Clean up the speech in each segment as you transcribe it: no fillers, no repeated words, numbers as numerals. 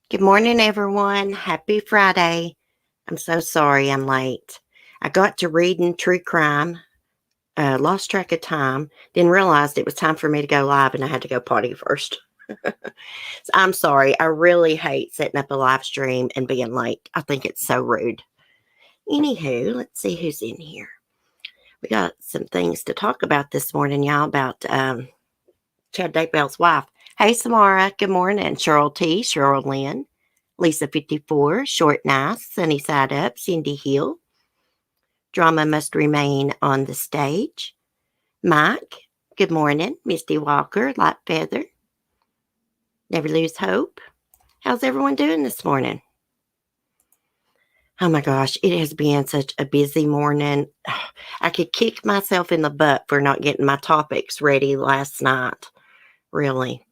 Good morning, everyone. Happy Friday. I'm so sorry I'm late. I got to reading true crime, lost track of time, then realized it was time for me to go live and I had to go potty first. So I'm sorry. I really hate setting up a live stream and being late. I think it's so rude. Anywho, let's see who's in here. We got some things to talk about this morning, y'all, about Chad Daybell's wife. Hey, Samara. Good morning. Cheryl T, Cheryl Lynn. Lisa 54, Short Nice, Sunny Side Up, Cindy Hill. Drama must remain on the stage. Mike, good morning. Misty Walker, Light Feather. Never lose hope. How's everyone doing this morning? Oh my gosh, it has been such a busy morning. I could kick myself in the butt for not getting my topics ready last night. Really.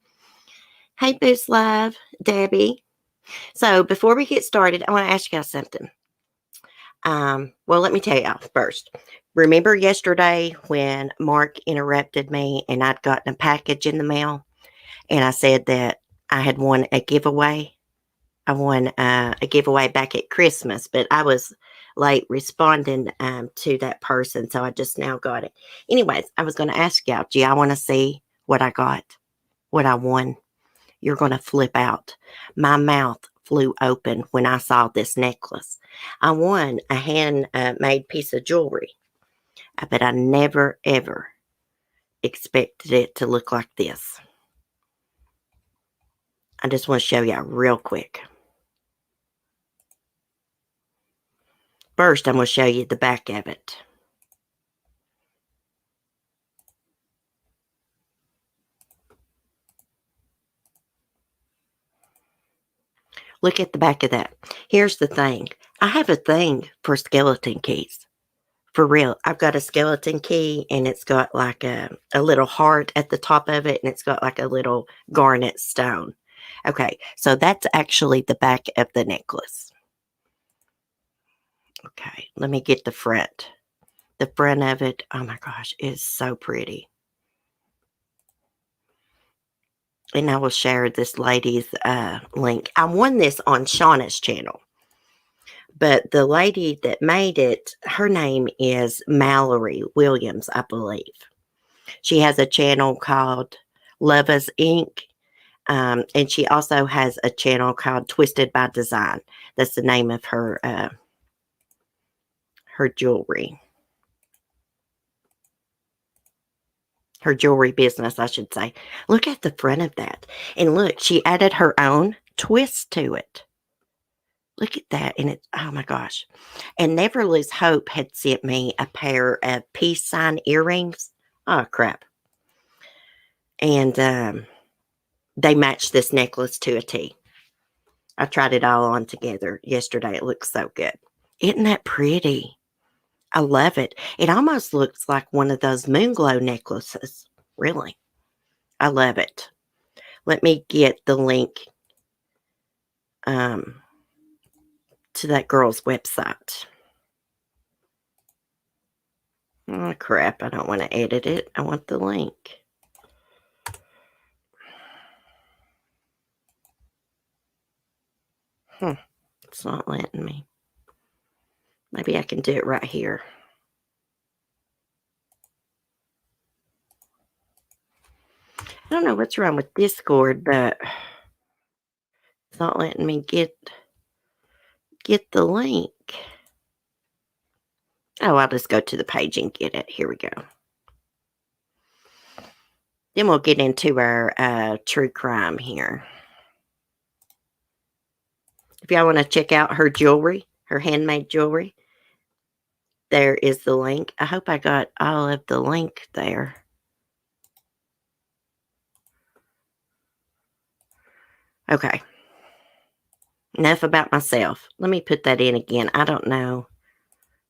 Hey, Boost Live, Debbie. So before we get started, I want to ask you guys something. Well, let me tell you first. Remember yesterday when Mark interrupted me and I'd gotten a package in the mail and I said that I had won a giveaway? I won a giveaway back at Christmas, but I was late responding to that person, so I just now got it. Anyways, I was going to ask y'all, do y'all want to see what I got, what I won? You're going to flip out. My mouth flew open when I saw this necklace. I won a handmade piece of jewelry, but I never, ever expected it to look like this. I just want to show y'all real quick. First, I'm going to show you the back of it. Look at the back of that. Here's the thing. I have a thing for skeleton keys. For real. I've got a skeleton key and it's got like a little heart at the top of it and it's got like a little garnet stone. Okay, so that's actually the back of the necklace. Okay, let me get the front. The front of it, oh my gosh, is so pretty. And I will share this lady's link. I won this on Shauna's channel. But the lady that made it, her name is Mallory Williams, I believe. She has a channel called Lopez Inc. And she also has a channel called Twisted by Design. That's the name of her jewelry. Her jewelry business, I should say. Look at the front of that. And look, she added her own twist to it. Look at that. And it's, oh my gosh. And Never Lose Hope had sent me a pair of peace sign earrings. Oh, crap. And they matched this necklace to a T. I tried it all on together yesterday. It looks so good. Isn't that pretty? I love it. It almost looks like one of those moon glow necklaces. Really. I love it. Let me get the link to that girl's website. Oh, crap. I don't want to edit it. I want the link. It's not letting me. Maybe I can do it right here. I don't know what's wrong with Discord, but it's not letting me get the link. Oh, I'll just go to the page and get it. Here we go. Then we'll get into our true crime here. If y'all want to check out her jewelry, her handmade jewelry, there is the link. I hope I got all of the link there. Okay. Enough about myself. Let me put that in again. I don't know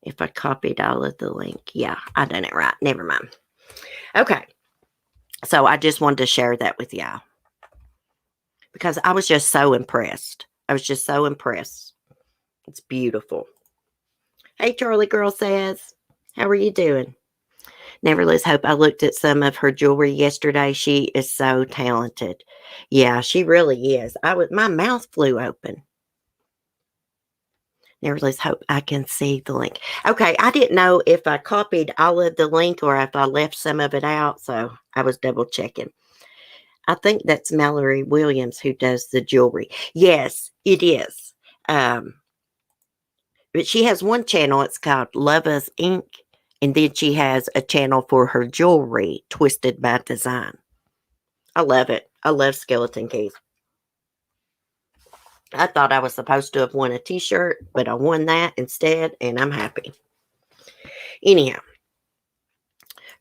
if I copied all of the link. Yeah, I done it right. Never mind. Okay. So I just wanted to share that with y'all. Because I was just so impressed. I was just so impressed. It's beautiful. Hey, Charlie Girl says, how are you doing? Nevertheless, hope I looked at some of her jewelry yesterday. She is so talented. Yeah, she really is. My mouth flew open. Nevertheless, hope I can see the link. Okay, I didn't know if I copied all of the link or if I left some of it out, so I was double checking. I think that's Mallory Williams who does the jewelry. Yes, it is. But she has one channel. It's called Lopez Inc. And then she has a channel for her jewelry, Twisted by Design. I love it. I love skeleton keys. I thought I was supposed to have won a t-shirt, but I won that instead, and I'm happy. Anyhow,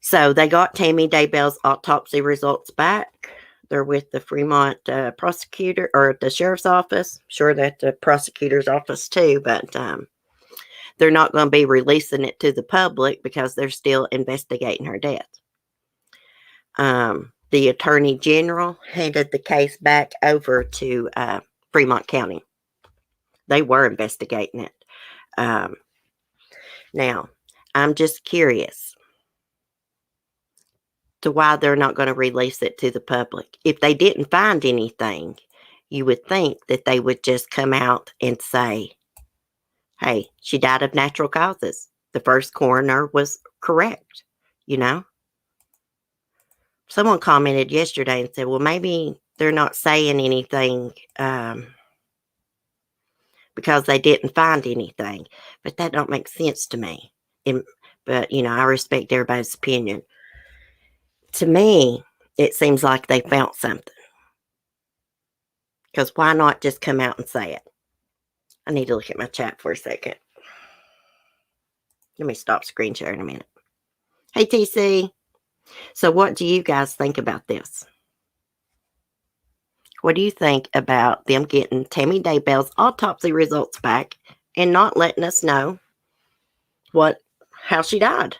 so they got Tammy Daybell's autopsy results back. They're with the Fremont prosecutor or the sheriff's office. Sure, that's the prosecutor's office too, but they're not going to be releasing it to the public because they're still investigating her death. The attorney general handed the case back over to Fremont County. They were investigating it. Now, I'm just curious to why they're not going to release it to the public. If they didn't find anything, you would think that they would just come out and say, hey, she died of natural causes. The first coroner was correct, you know? Someone commented yesterday and said, well, maybe they're not saying anything because they didn't find anything. But that don't make sense to me. But, I respect everybody's opinion. To me, it seems like they found something. Because why not just come out and say it? I need to look at my chat for a second. Let me stop screen sharing a minute. Hey, TC. So what do you guys think about this? What do you think about them getting Tammy Daybell's autopsy results back and not letting us know how she died?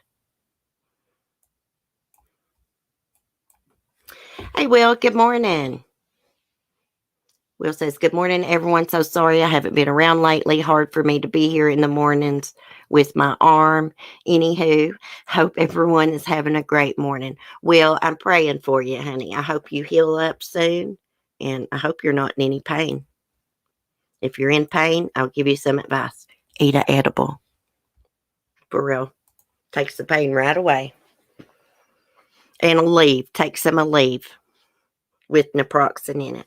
Hey, Will, good morning. Will says, good morning, everyone. So sorry I haven't been around lately. Hard for me to be here in the mornings with my arm. Anywho, hope everyone is having a great morning. Will, I'm praying for you, honey. I hope you heal up soon, and I hope you're not in any pain. If you're in pain, I'll give you some advice. Eat an edible. For real. Takes the pain right away. And Aleve. Take some Aleve with naproxen in it.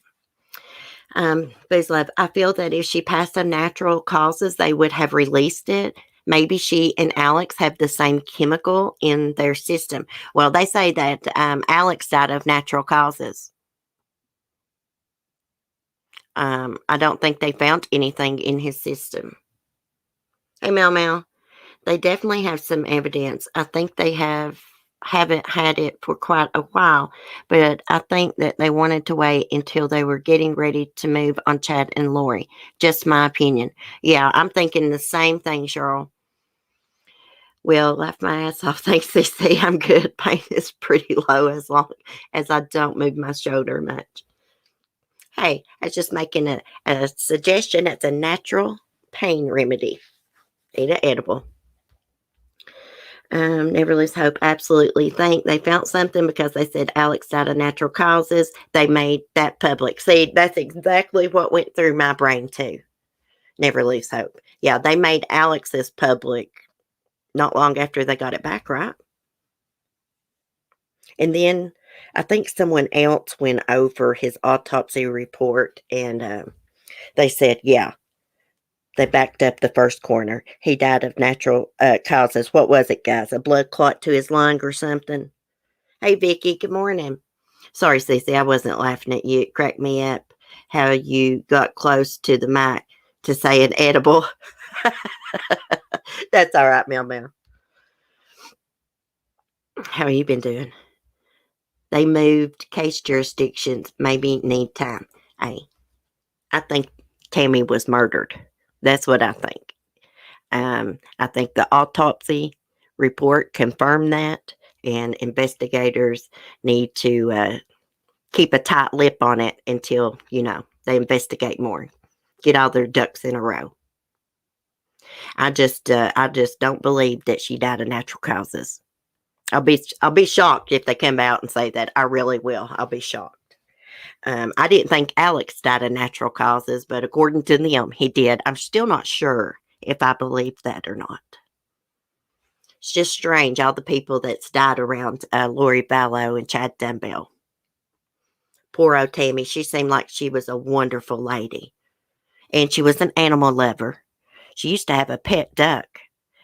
Booze Love, I feel that if she passed on natural causes, they would have released it. Maybe she and Alex have the same chemical in their system. Well, they say that Alex died of natural causes. I don't think they found anything in his system. Hey, Mel. They definitely have some evidence. I think they haven't had it for quite a while, but I think that they wanted to wait until they were getting ready to move on Chad and Lori. Just my opinion. Yeah, I'm thinking the same thing, Cheryl. Well, laugh my ass off. Thanks, CC. I'm good. Pain is pretty low as long as I don't move my shoulder much. Hey, I was just making a suggestion. It's a natural pain remedy. Eat an edible. Never lose hope. Absolutely think they found something because they said Alex died of natural causes. They made that public. See, that's exactly what went through my brain too. Never lose hope. Yeah, they made Alex's public not long after they got it back, right? And then I think someone else went over his autopsy report and they said, yeah, they backed up the first coroner. He died of natural causes. What was it, guys? A blood clot to his lung or something? Hey, Vicky, good morning. Sorry, Cece, I wasn't laughing at you. It cracked me up how you got close to the mic to say an edible. That's all right, Mel. How have you been doing? They moved case jurisdictions, maybe need time. Hey, I think Tammy was murdered. That's what I think. I think the autopsy report confirmed that, and investigators need to keep a tight lip on it until, they investigate more. Get all their ducks in a row. I just don't believe that she died of natural causes. I'll be shocked if they come out and say that. I really will. I'll be shocked. I didn't think Alex died of natural causes, but according to them, he did. I'm still not sure if I believe that or not. It's just strange, all the people that's died around Lori Vallow and Chad Daybell. Poor old Tammy. She seemed like she was a wonderful lady. And she was an animal lover. She used to have a pet duck.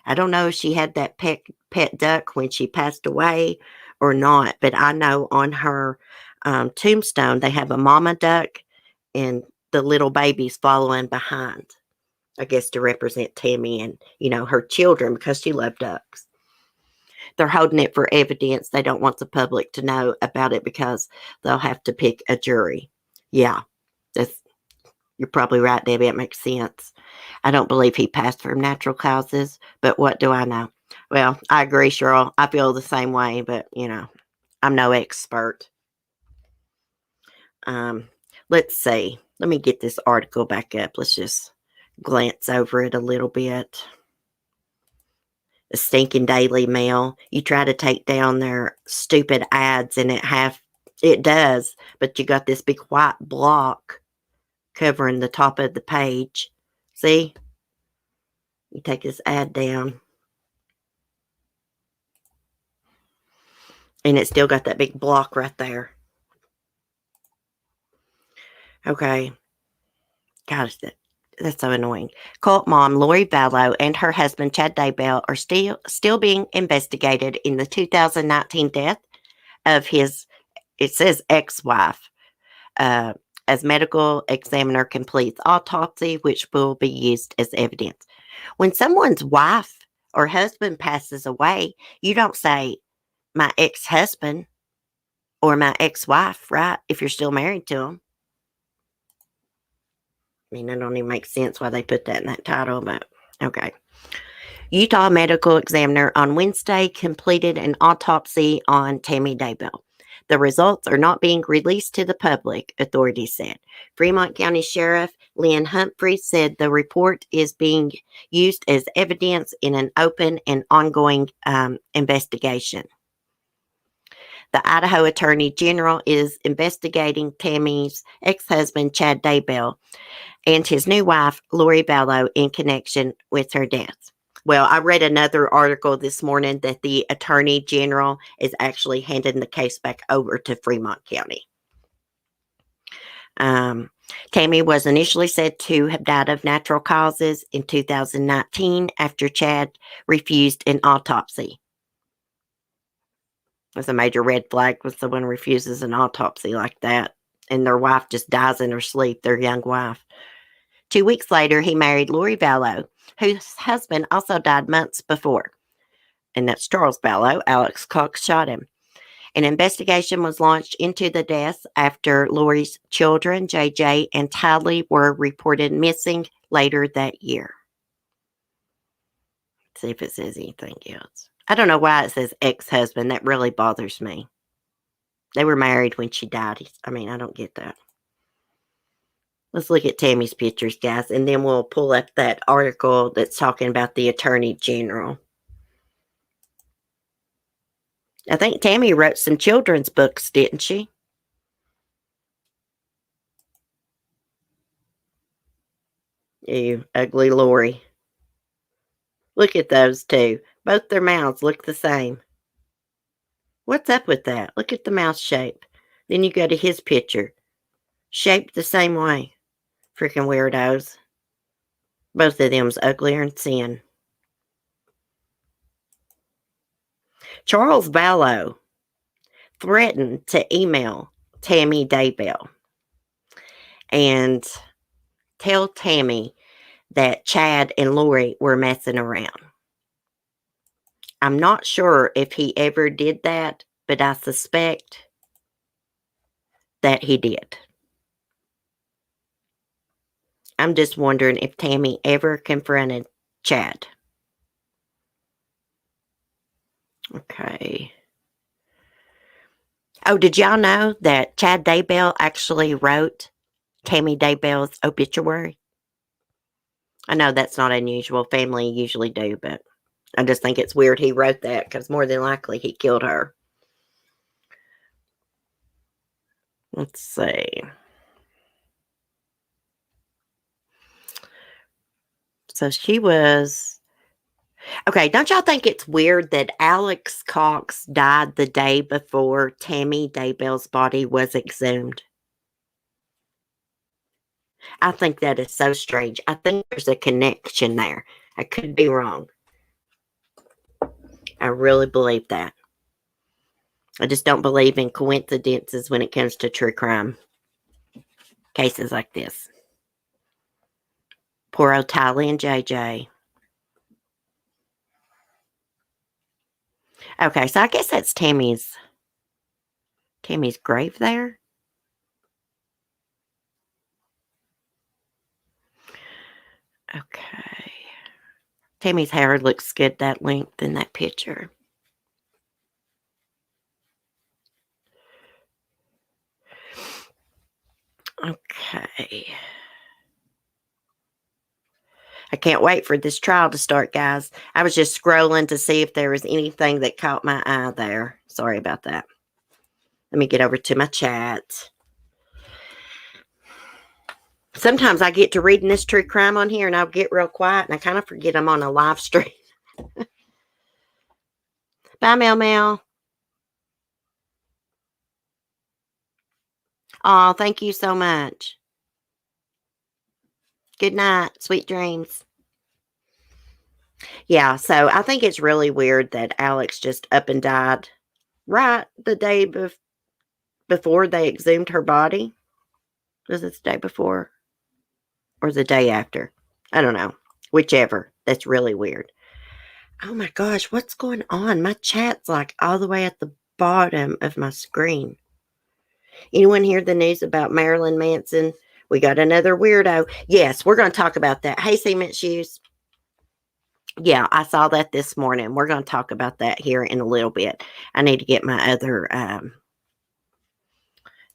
I don't know if she had that pet duck when she passed away or not, but I know on her tombstone they have a mama duck and the little babies following behind. I guess to represent Tammy and, her children because she loved ducks. They're holding it for evidence. They don't want the public to know about it because they'll have to pick a jury. Yeah, you're probably right, Debbie. It makes sense. I don't believe he passed from natural causes, but what do I know? Well, I agree, Cheryl. I feel the same way, but, I'm no expert. Let's see. Let me get this article back up. Let's just glance over it a little bit. The stinking Daily Mail. You try to take down their stupid ads and it does, but you got this big white block covering the top of the page. See? You take this ad down. And it's still got that big block right there. Okay. Gosh, that's so annoying. Cult mom Lori Vallow and her husband Chad Daybell are still being investigated in the 2019 death of his, it says, ex-wife, as medical examiner completes autopsy, which will be used as evidence. When someone's wife or husband passes away, you don't say, my ex-husband or my ex-wife, right? If you're still married to them. I mean, it don't even make sense why they put that in that title, but okay. Utah medical examiner on Wednesday completed an autopsy on Tammy Daybell. The results are not being released to the public, authorities said. Fremont County Sheriff Lynn Humphrey said the report is being used as evidence in an open and ongoing investigation. The Idaho Attorney General is investigating Tammy's ex-husband, Chad Daybell, and his new wife, Lori Vallow, in connection with her death. Well, I read another article this morning that the Attorney General is actually handing the case back over to Fremont County. Tammy was initially said to have died of natural causes in 2019 after Chad refused an autopsy. That's a major red flag when someone refuses an autopsy like that and their wife just dies in her sleep, their young wife. 2 weeks later, he married Lori Vallow, whose husband also died months before. And that's Charles Vallow. Alex Cox shot him. An investigation was launched into the deaths after Lori's children, JJ and Tylee, were reported missing later that year. Let's see if it says anything else. I don't know why it says ex-husband. That really bothers me. They were married when she died. I don't get that. Let's look at Tammy's pictures, guys, and then we'll pull up that article that's talking about the Attorney General. I think Tammy wrote some children's books, didn't she? You ugly Lori. Look at those two. Both their mouths look the same. What's up with that? Look at the mouth shape. Then you go to his picture. Shaped the same way. Freaking weirdos. Both of them's uglier than sin. Charles Vallow threatened to email Tammy Daybell and tell Tammy that Chad and Lori were messing around. I'm not sure if he ever did that, but I suspect that he did. I'm just wondering if Tammy ever confronted Chad. Okay. Oh, did y'all know that Chad Daybell actually wrote Tammy Daybell's obituary? I know that's not unusual. Family usually do, but I just think it's weird he wrote that because more than likely he killed her. Let's see. So she was... Okay, don't y'all think it's weird that Alex Cox died the day before Tammy Daybell's body was exhumed? I think that is so strange. I think there's a connection there. I could be wrong. I really believe that. I just don't believe in coincidences when it comes to true crime cases like this. Poor old Tylee and JJ. Okay, so I guess that's Tammy's grave there. Okay. Tammy's hair looks good that length in that picture. Okay. I can't wait for this trial to start, guys. I was just scrolling to see if there was anything that caught my eye there. Sorry about that. Let me get over to my chat. Sometimes I get to reading this true crime on here and I'll get real quiet and I kind of forget I'm on a live stream. Bye, Mel Mel. Oh, thank you so much. Good night. Sweet dreams. Yeah, so I think it's really weird that Alex just up and died right the day before they exhumed her body. Was it the day before or the day after? I don't know. Whichever. That's really weird. Oh my gosh, what's going on? My chat's like all the way at the bottom of my screen. Anyone hear the news about Marilyn Manson? We got another weirdo. Yes, we're going to talk about that. Hey, Cement Shoes. Yeah, I saw that this morning. We're going to talk about that here in a little bit. I need to get my other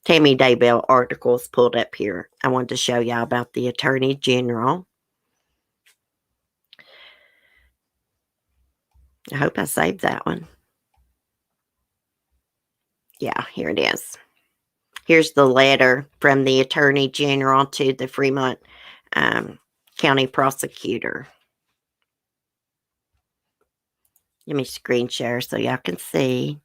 Tammy Daybell articles pulled up here. I wanted to show y'all about the Attorney General. I hope I saved that one. Yeah, here it is. Here's the letter from the Attorney General to the Fremont County Prosecutor. Let me screen share so y'all can see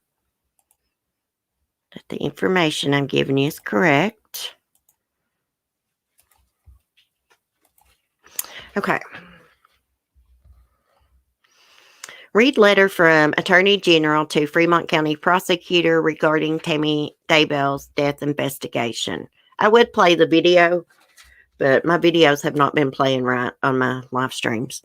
that the information I'm giving you is correct. Okay. Read letter from Attorney General to Fremont County Prosecutor regarding Tammy Daybell's death investigation. I would play the video, but my videos have not been playing right on my live streams.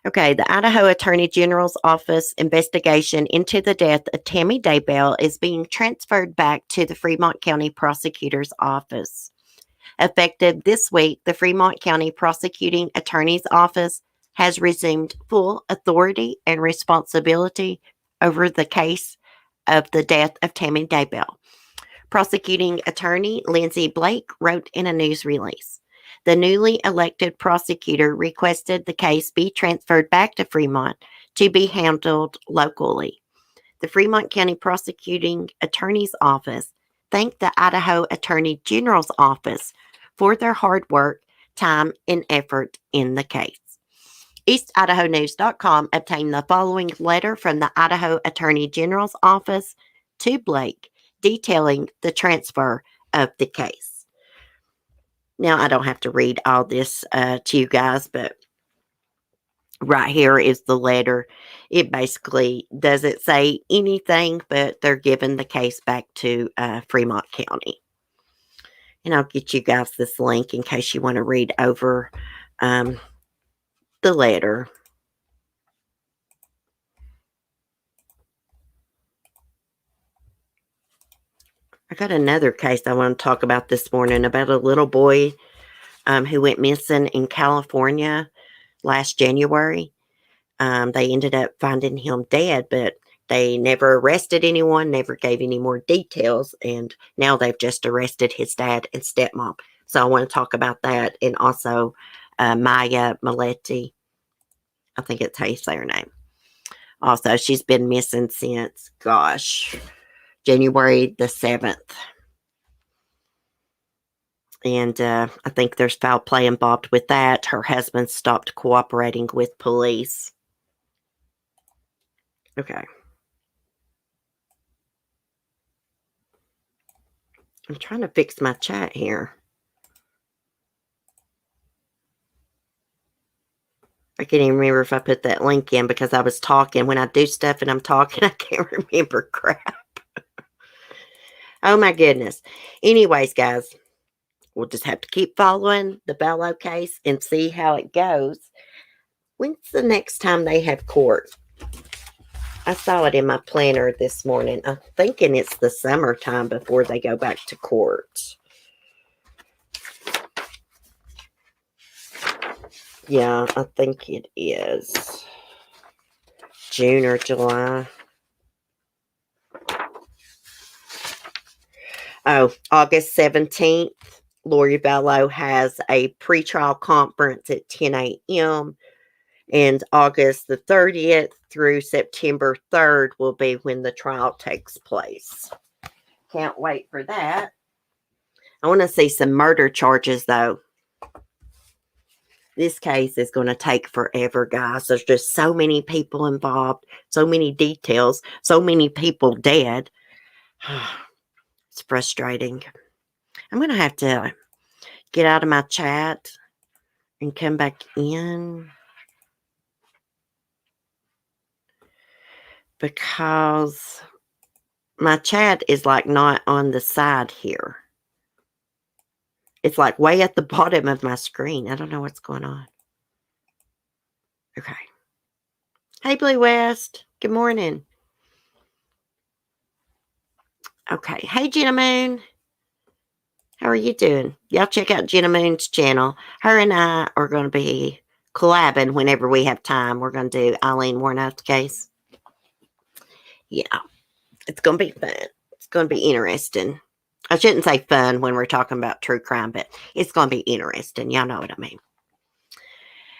Okay, the Idaho Attorney General's Office investigation into the death of Tammy Daybell is being transferred back to the Fremont County Prosecutor's Office. Effective this week, the Fremont County Prosecuting Attorney's Office has resumed full authority and responsibility over the case of the death of Tammy Daybell. Prosecuting Attorney Lindsay Blake wrote in a news release. The newly elected prosecutor requested the case be transferred back to Fremont to be handled locally. The Fremont County Prosecuting Attorney's Office thanked the Idaho Attorney General's Office for their hard work, time, and effort in the case. EastIdahoNews.com obtained the following letter from the Idaho Attorney General's Office to Blake detailing the transfer of the case. Now, I don't have to read all this to you guys, but right here is the letter. It basically doesn't say anything, but they're giving the case back to Fremont County. And I'll get you guys this link in case you want to read over the letter. I got another case I want to talk about this morning about a little boy who went missing in California last January. They ended up finding him dead, but they never arrested anyone, never gave any more details, and now they've just arrested his dad and stepmom. So I want to talk about that, and also Maya Millete. I think it's how you say her name. Also, she's been missing since, gosh, January the 7th. And I think there's foul play involved with that. Her husband stopped cooperating with police. Okay. I'm trying to fix my chat here. I can't even remember if I put that link in because I was talking. When I do stuff and I'm talking, I can't remember crap. Oh, my goodness. Anyways, guys, we'll just have to keep following the Vallow case and see how it goes. When's the next time they have court? I saw it in my planner this morning. I'm thinking it's the summertime before they go back to court. Yeah, I think it is June or July. Oh, August 17th, Lori Vallow has a pretrial conference at 10 a.m. And August the 30th through September 3rd will be when the trial takes place. Can't wait for that. I want to see some murder charges, though. This case is going to take forever, guys. There's just so many people involved, so many details, so many people dead. It's frustrating. I'm going to have to get out of my chat and come back in because my chat is like not on the side here. It's like way at the bottom of my screen. I don't know what's going on. Okay. Hey, Blue West. Good morning. Okay. Hey, Jenna Moon. How are you doing? Y'all check out Jenna Moon's channel. Her and I are going to be collabing whenever we have time. We're going to do Eileen Warnock's case. Yeah. It's going to be fun. It's going to be interesting. I shouldn't say fun when we're talking about true crime, but it's going to be interesting. Y'all know what I mean.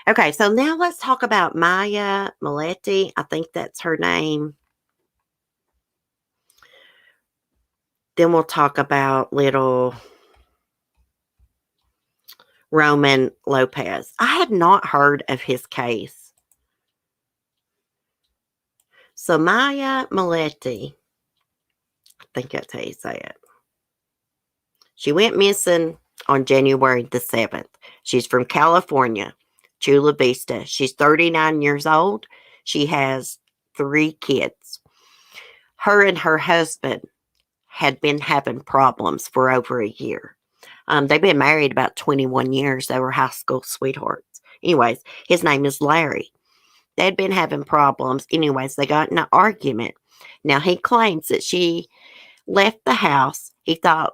Okay, so now let's talk about Maya Millete. I think that's her name. Then we'll talk about little Roman Lopez. I had not heard of his case. So Maya Millete, I think that's how you say it. She went missing on January the 7th. She's from California, Chula Vista. She's 39 years old. She has 3 kids. Her and her husband had been having problems for over a year. They've been married about 21 years. They were high school sweethearts. Anyways, his name is Larry. They'd been having problems. Anyways, they got in an argument. Now, he claims that she left the house. He thought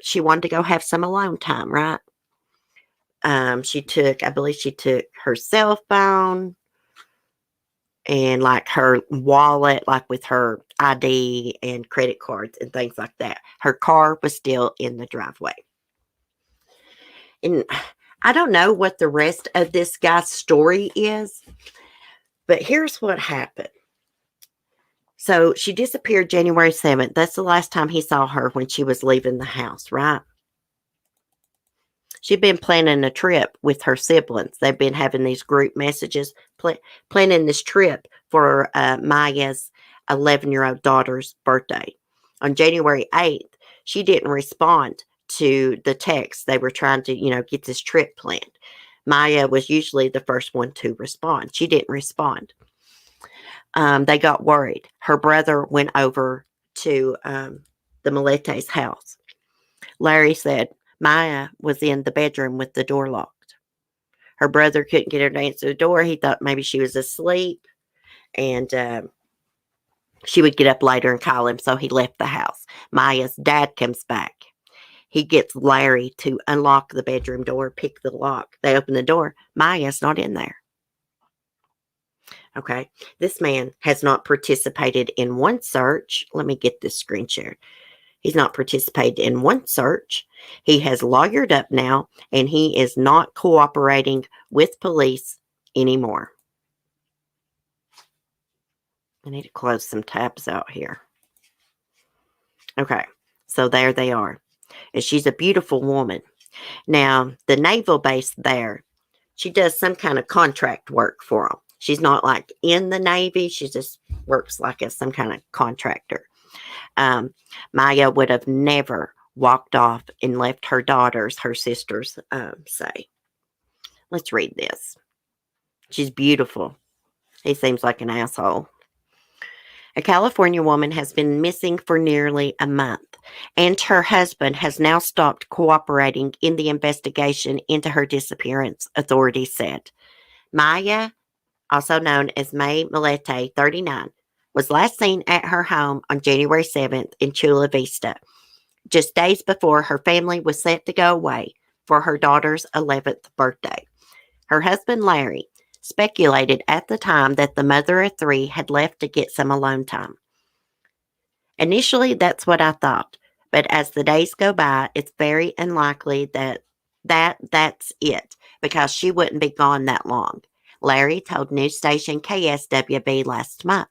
she wanted to go have some alone time, right? I believe she took her cell phone and like her wallet, like with her ID and credit cards and things like that. Her car was still in the driveway. And I don't know what the rest of this guy's story is, but here's what happened. So she disappeared January 7th. That's the last time he saw her when she was leaving the house, right? She'd been planning a trip with her siblings. They've been having these group messages, planning this trip for Maya's 11-year-old daughter's birthday. On January 8th, she didn't respond to the text. They were trying to, get this trip planned. Maya was usually the first one to respond. She didn't respond. They got worried. Her brother went over to the Millete's house. Larry said Maya was in the bedroom with the door locked. Her brother couldn't get her to answer the door. He thought maybe she was asleep and she would get up later and call him, so he left the house. Maya's dad comes back. He gets Larry to unlock the bedroom door, pick the lock. They open the door. Maya's not in there. Okay, this man has not participated in one search. Let me get this screen shared. He's not participated in one search. He has lawyered up now, and he is not cooperating with police anymore. I need to close some tabs out here. Okay, so there they are. And she's a beautiful woman. Now, the naval base there, she does some kind of contract work for them. She's not like in the Navy. She just works like as some kind of contractor. Maya would have never walked off and left her daughters, her sisters, say. Let's read this. She's beautiful. He seems like an asshole. A California woman has been missing for nearly a month, and her husband has now stopped cooperating in the investigation into her disappearance, authorities said. Maya, also known as May Millete, 39, was last seen at her home on January 7th in Chula Vista, just days before her family was set to go away for her daughter's 11th birthday. Her husband, Larry, speculated at the time that the mother of three had left to get some alone time. Initially, that's what I thought, but as the days go by, it's very unlikely that's it, because she wouldn't be gone that long, Larry told news station KSWB last month.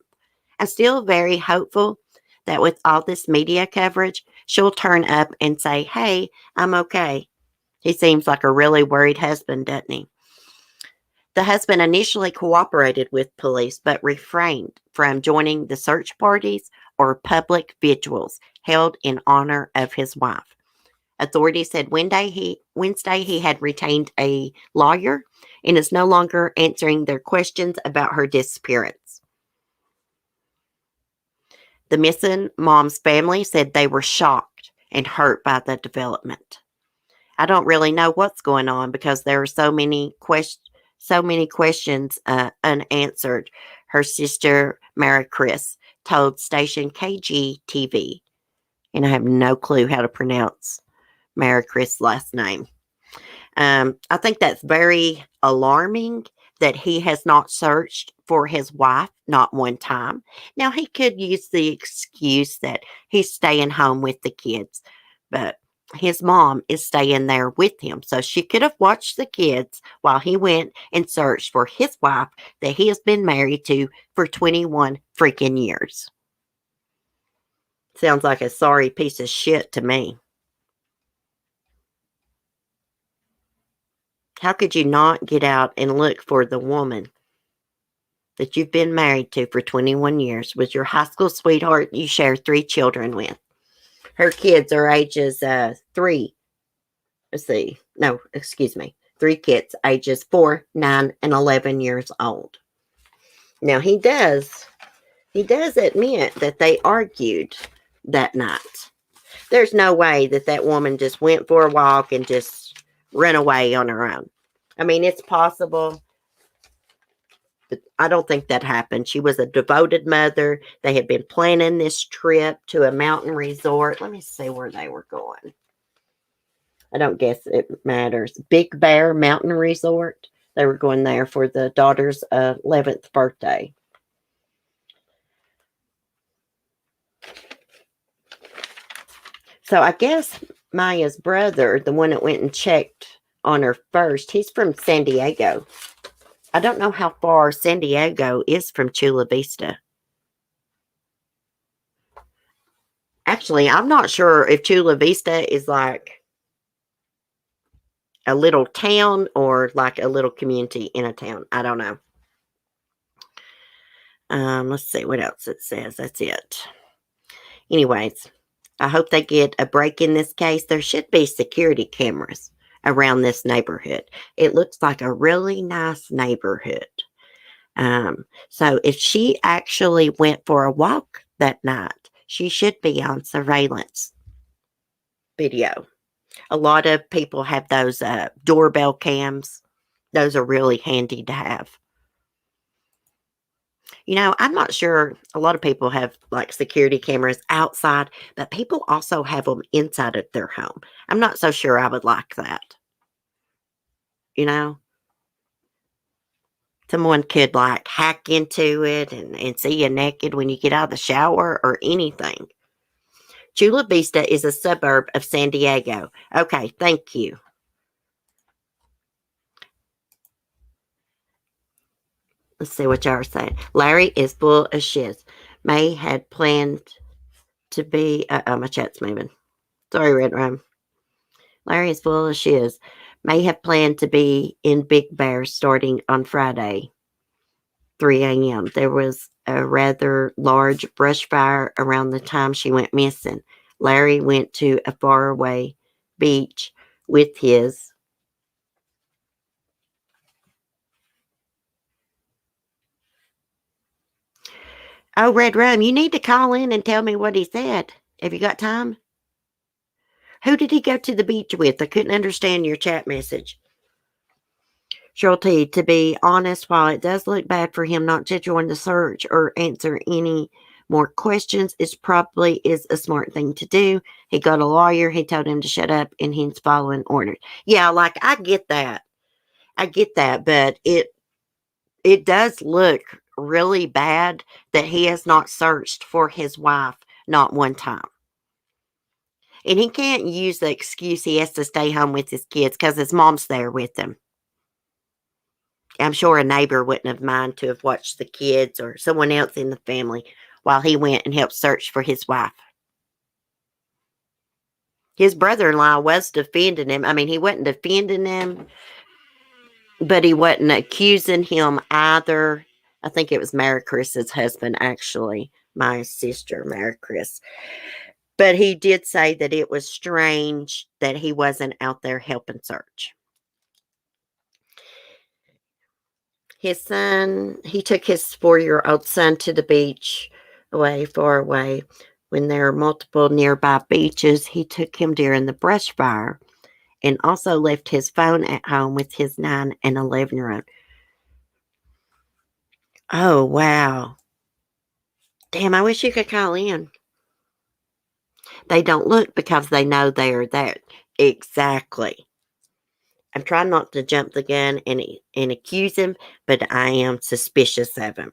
I'm still very hopeful that with all this media coverage, she'll turn up and say, "Hey, I'm okay." He seems like a really worried husband, doesn't he? The husband initially cooperated with police but refrained from joining the search parties or public vigils held in honor of his wife. Authorities said Wednesday he had retained a lawyer and is no longer answering their questions about her disappearance. The missing mom's family said they were shocked and hurt by the development. I don't really know what's going on because there are so many questions unanswered, her sister Mara Chris told station KGTV. And I have no clue how to pronounce Mara Chris' last name. I think that's very alarming that he has not searched for his wife, not one time. Now, he could use the excuse that he's staying home with the kids, but his mom is staying there with him. So she could have watched the kids while he went and searched for his wife that he has been married to for 21 freaking years. Sounds like a sorry piece of shit to me. How could you not get out and look for the woman that you've been married to for 21 years, was your high school sweetheart you share 3 children with? Her kids are ages 3. Let's see. No, excuse me. 3 kids, ages 4, 9, and 11 years old. Now, he does admit that they argued that night. There's no way that woman just went for a walk and just ran away on her own. I mean, it's possible, but I don't think that happened. She was a devoted mother. They had been planning this trip to a mountain resort. Let me see where they were going. I don't guess it matters. Big Bear Mountain Resort. They were going there for the daughter's 11th birthday. So I guess Maya's brother, the one that went and checked on her first, he's from San Diego. I don't know how far San Diego is from Chula Vista. Actually, I'm not sure if Chula Vista is like a little town or like a little community in a town. I don't know. Let's see what else it says. That's it. Anyways, I hope they get a break in this case. There should be security cameras around this neighborhood. It looks like a really nice neighborhood. So if she actually went for a walk that night, she should be on surveillance video. A lot of people have those doorbell cams. Those are really handy to have. You know, I'm not sure. A lot of people have like security cameras outside, but people also have them inside of their home. I'm not so sure I would like that. You know, someone could like hack into it and see you naked when you get out of the shower or anything. Chula Vista is a suburb of San Diego. Okay, thank you. Let's see what y'all are saying. Larry is full of shiz. May had planned to be. My chat's moving. Sorry, Red Rum. Larry is full of shiz. May have planned to be in Big Bear starting on Friday, 3 a.m. There was a rather large brush fire around the time she went missing. Larry went to a faraway beach with his. Oh, Red Rum, you need to call in and tell me what he said. Have you got time? Who did he go to the beach with? I couldn't understand your chat message. Cheryl T, to be honest, while it does look bad for him not to join the search or answer any more questions, it probably is a smart thing to do. He got a lawyer. He told him to shut up, and he's following orders. Yeah, like, I get that. But it does look really bad that he has not searched for his wife not one time. And he can't use the excuse he has to stay home with his kids because his mom's there with him. I'm sure a neighbor wouldn't have minded to have watched the kids or someone else in the family while he went and helped search for his wife. His brother-in-law was defending him. I mean, he wasn't defending him, but he wasn't accusing him either. I think it was Mary Chris's husband, actually, my sister, Mary Chris. But he did say that it was strange that he wasn't out there helping search. His son, he took his 4-year-old son to the beach far away. When there are multiple nearby beaches, he took him during the brush fire and also left his phone at home with his 9 and 11-year-old. Oh, wow. Damn, I wish you could call in. They don't look because they know they are there. Exactly. I'm trying not to jump the gun and accuse him, but I am suspicious of him.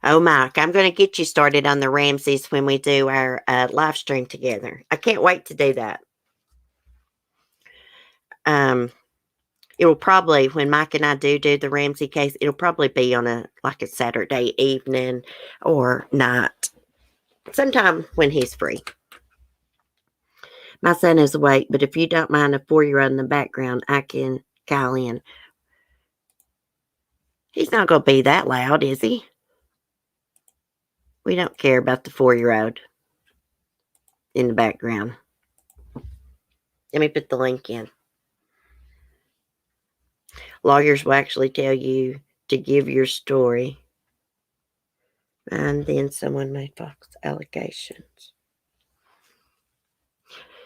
Oh, Mike, I'm going to get you started on the Ramses when we do our live stream together. I can't wait to do that. It will probably, when Mike and I do the Ramsey case, it'll probably be on a Saturday evening or night, sometime when he's free. My son is awake, but if you don't mind a 4-year-old in the background, I can call in. He's not going to be that loud, is he? We don't care about the 4-year-old in the background. Let me put the link in. Lawyers will actually tell you to give your story, and then someone made false allegations.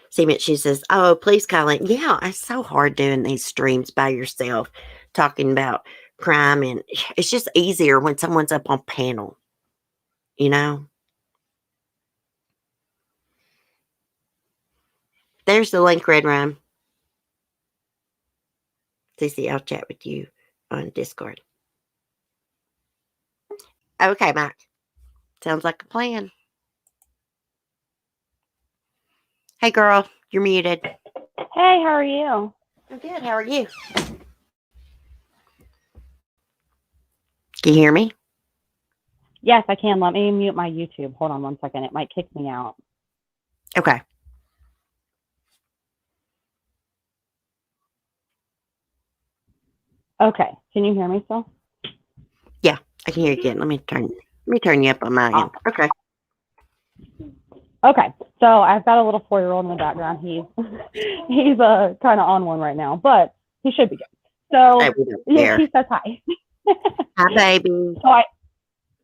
She says, oh, please call in. Yeah, it's so hard doing these streams by yourself, talking about crime, and it's just easier when someone's up on panel, you know? There's the link, Red Rhyme. Cece, I'll chat with you on Discord. Okay, Mike. Sounds like a plan. Hey, girl. You're muted. Hey, how are you? I'm good. How are you? Can you hear me? Yes, I can. Let me mute my YouTube. Hold on one second. It might kick me out. Okay. Okay. Can you hear me still? Yeah, I can hear you again. Let me turn you up on my end. Okay. Okay. So I've got a little 4-year-old in the background. He's kind of on one right now, but he should be good. So yeah, he says hi. Hi, baby. So I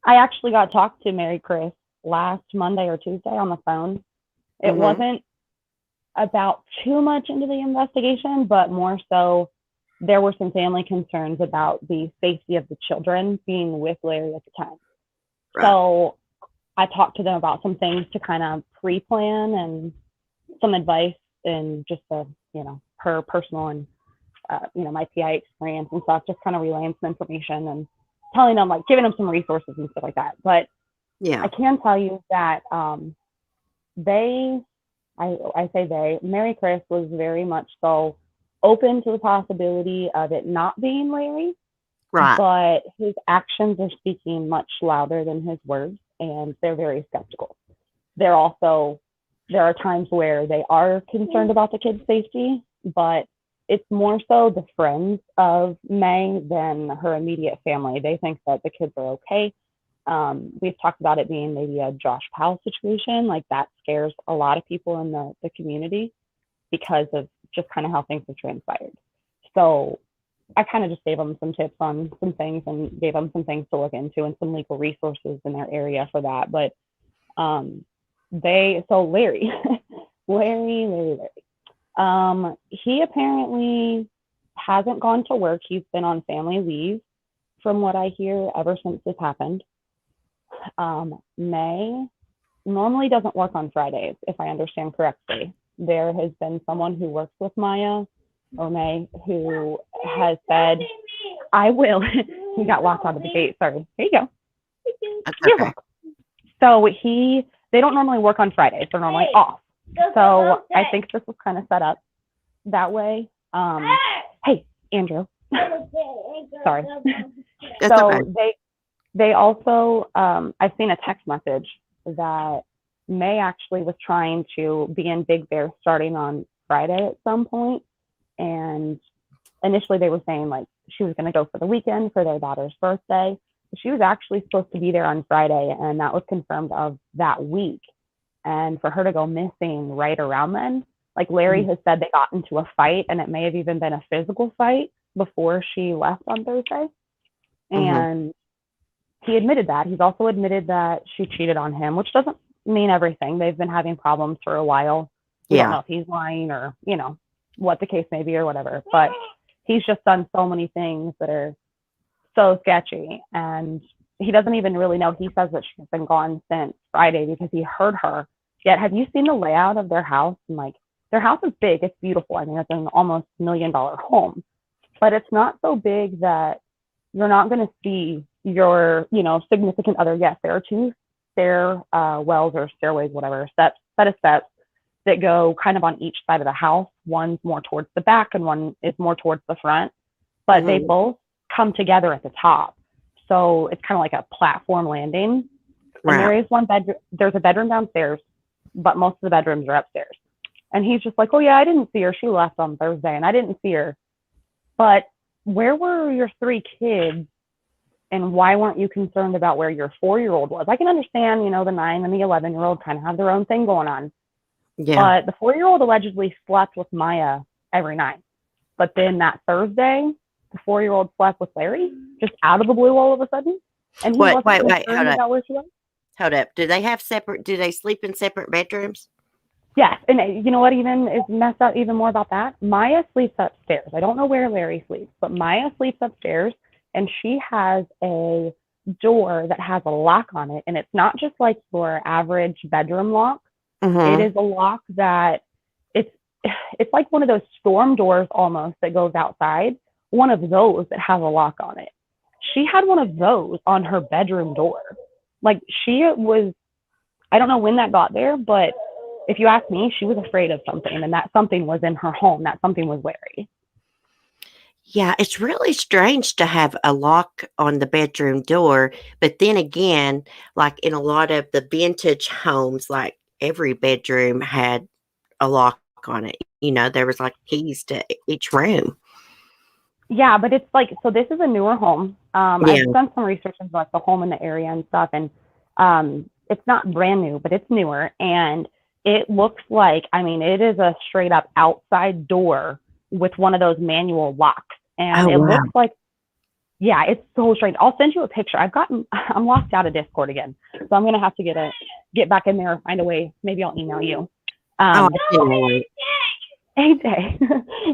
actually got talked to Mary Chris last Monday or Tuesday on the phone. It wasn't about too much into the investigation, but more so there were some family concerns about the safety of the children being with Larry at the time. Right. So I talked to them about some things to kind of pre-plan and some advice and just her personal and, my PI experience and stuff, just kind of relaying some information and telling them, giving them some resources and stuff like that. But yeah, I can tell you that Mary Chris was very much so open to the possibility of it not being Larry, Right. but his actions are speaking much louder than his words, and they're very skeptical. There are times where they are concerned about the kids' safety, but it's more so the friends of May than her immediate family. They think that the kids are okay. We've talked about it being maybe a Josh Powell situation. Like, that scares a lot of people in the community because of just kind of how things have transpired. So I kind of just gave them some tips on some things and gave them some things to look into and some legal resources in their area for that. But Larry, Larry, he apparently hasn't gone to work. He's been on family leave, from what I hear, ever since this happened. May normally doesn't work on Fridays, if I understand correctly. There has been someone who works with Maya or May who has said, I will. He got locked out of the gate. Sorry. Here you go. You're welcome. So they don't normally work on Fridays. They're normally off. So I think this was kind of set up that way. Hey, Andrew. Sorry. So okay. They also, I've seen a text message that May actually was trying to be in Big Bear starting on Friday at some point. And initially they were saying like she was going to go for the weekend for their daughter's birthday. She was actually supposed to be there on Friday, and that was confirmed of that week. And for her to go missing right around then, like Larry has said, they got into a fight, and it may have even been a physical fight before she left on Thursday. And he admitted that. He's also admitted that she cheated on him, which doesn't mean everything. They've been having problems for a while. We don't know if he's lying or, what the case may be or whatever. But he's just done so many things that are so sketchy. And he doesn't even really know. He says that she's been gone since Friday because he heard her. Yet, have you seen the layout of their house? And like, their house is big. It's beautiful. I mean, it's an almost $1 million home. But it's not so big that you're not going to see your, significant other. Yes, there are two wells or stairways, whatever, set of steps that go kind of on each side of the house. One's more towards the back and one is more towards the front. But they both come together at the top. So it's kind of like a platform landing. And there is one bedroom. There's a bedroom downstairs, but most of the bedrooms are upstairs. And he's just like, oh, yeah, I didn't see her. She left on Thursday and I didn't see her. But where were your 3 kids? And why weren't you concerned about where your 4-year-old was? I can understand, the 9 and the 11-year-old kind of have their own thing going on. Yeah. But the 4-year-old allegedly slept with Maya every night. But then that Thursday, the 4-year-old slept with Larry, just out of the blue all of a sudden. And he wasn't concerned about where she was. Hold up. Do they sleep in separate bedrooms? Yes. And you know what even is messed up even more about that? Maya sleeps upstairs. I don't know where Larry sleeps, but Maya sleeps upstairs. And she has a door that has a lock on it. And it's not just like your average bedroom lock. It is a lock that it's like one of those storm doors almost that goes outside. One of those that has a lock on it. She had one of those on her bedroom door. Like I don't know when that got there, but if you ask me, she was afraid of something, and that something was in her home. That something was Larry. Yeah, it's really strange to have a lock on the bedroom door. But then again, like in a lot of the vintage homes, like every bedroom had a lock on it. There was like keys to each room. Yeah, but it's like, so this is a newer home. I've done some research into like the home in the area and stuff. And it's not brand new, but it's newer. And it looks like, it is a straight up outside door with one of those manual locks. And looks like, yeah, it's so strange. I'll send you a picture. I'm locked out of Discord again. So I'm going to have to get back in there, find a way. Maybe I'll email you. AJ,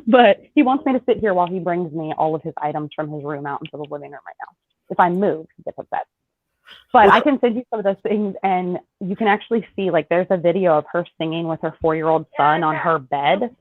but he wants me to sit here while he brings me all of his items from his room out into the living room right now. If I move, he gets upset. But I can send you some of those things, and you can actually see, like, there's a video of her singing with her 4-year-old son on her bed,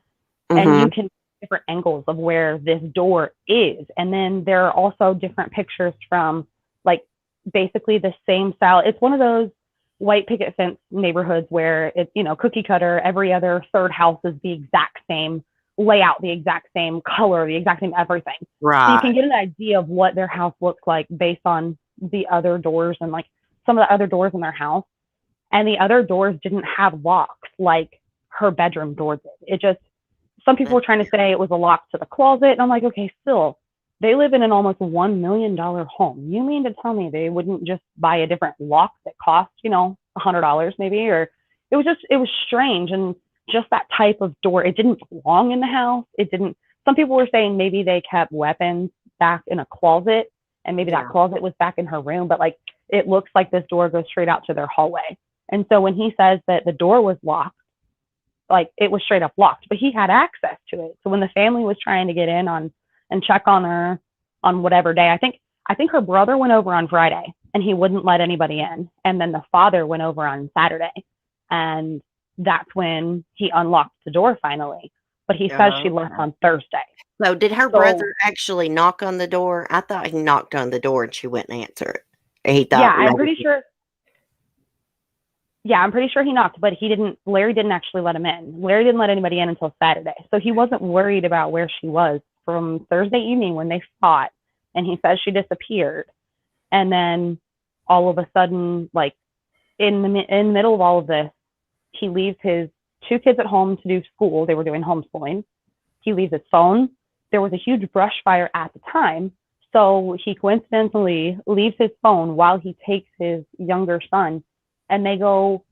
and you can see different angles of where this door is. And then there are also different pictures from, like, basically the same style. It's one of those white picket fence neighborhoods where it's, cookie cutter, every other third house is the exact same layout, the exact same color, the exact same everything. Right. So you can get an idea of what their house looks like based on the other doors and like some of the other doors in their house. And the other doors didn't have locks like her bedroom door did. It just, some people were trying to say it was a lock to the closet. And I'm like, okay, still, they live in an almost $1 million home. You mean to tell me they wouldn't just buy a different lock that cost, $100 maybe? Or it was strange. And just that type of door, it didn't belong in the house. Some people were saying maybe they kept weapons back in a closet and maybe that closet was back in her room. But like, it looks like this door goes straight out to their hallway. And so when he says that the door was locked, like it was straight up locked, but he had access to it. So when the family was trying to get in on and check on her on whatever day, I think her brother went over on Friday and he wouldn't let anybody in. And then the father went over on Saturday. And that's when he unlocked the door finally. But he says she left on Thursday. So did her brother actually knock on the door? I thought he knocked on the door and she wouldn't answer it. He thought, yeah, I'm pretty sure. Yeah, I'm pretty sure he knocked, but Larry didn't actually let him in. Larry didn't let anybody in until Saturday. So he wasn't worried about where she was from Thursday evening when they fought. And he says she disappeared. And then all of a sudden, like in the middle of all of this, he leaves his 2 kids at home to do school. They were doing homeschooling. He leaves his phone. There was a huge brush fire at the time. So he coincidentally leaves his phone while he takes his younger son, and they go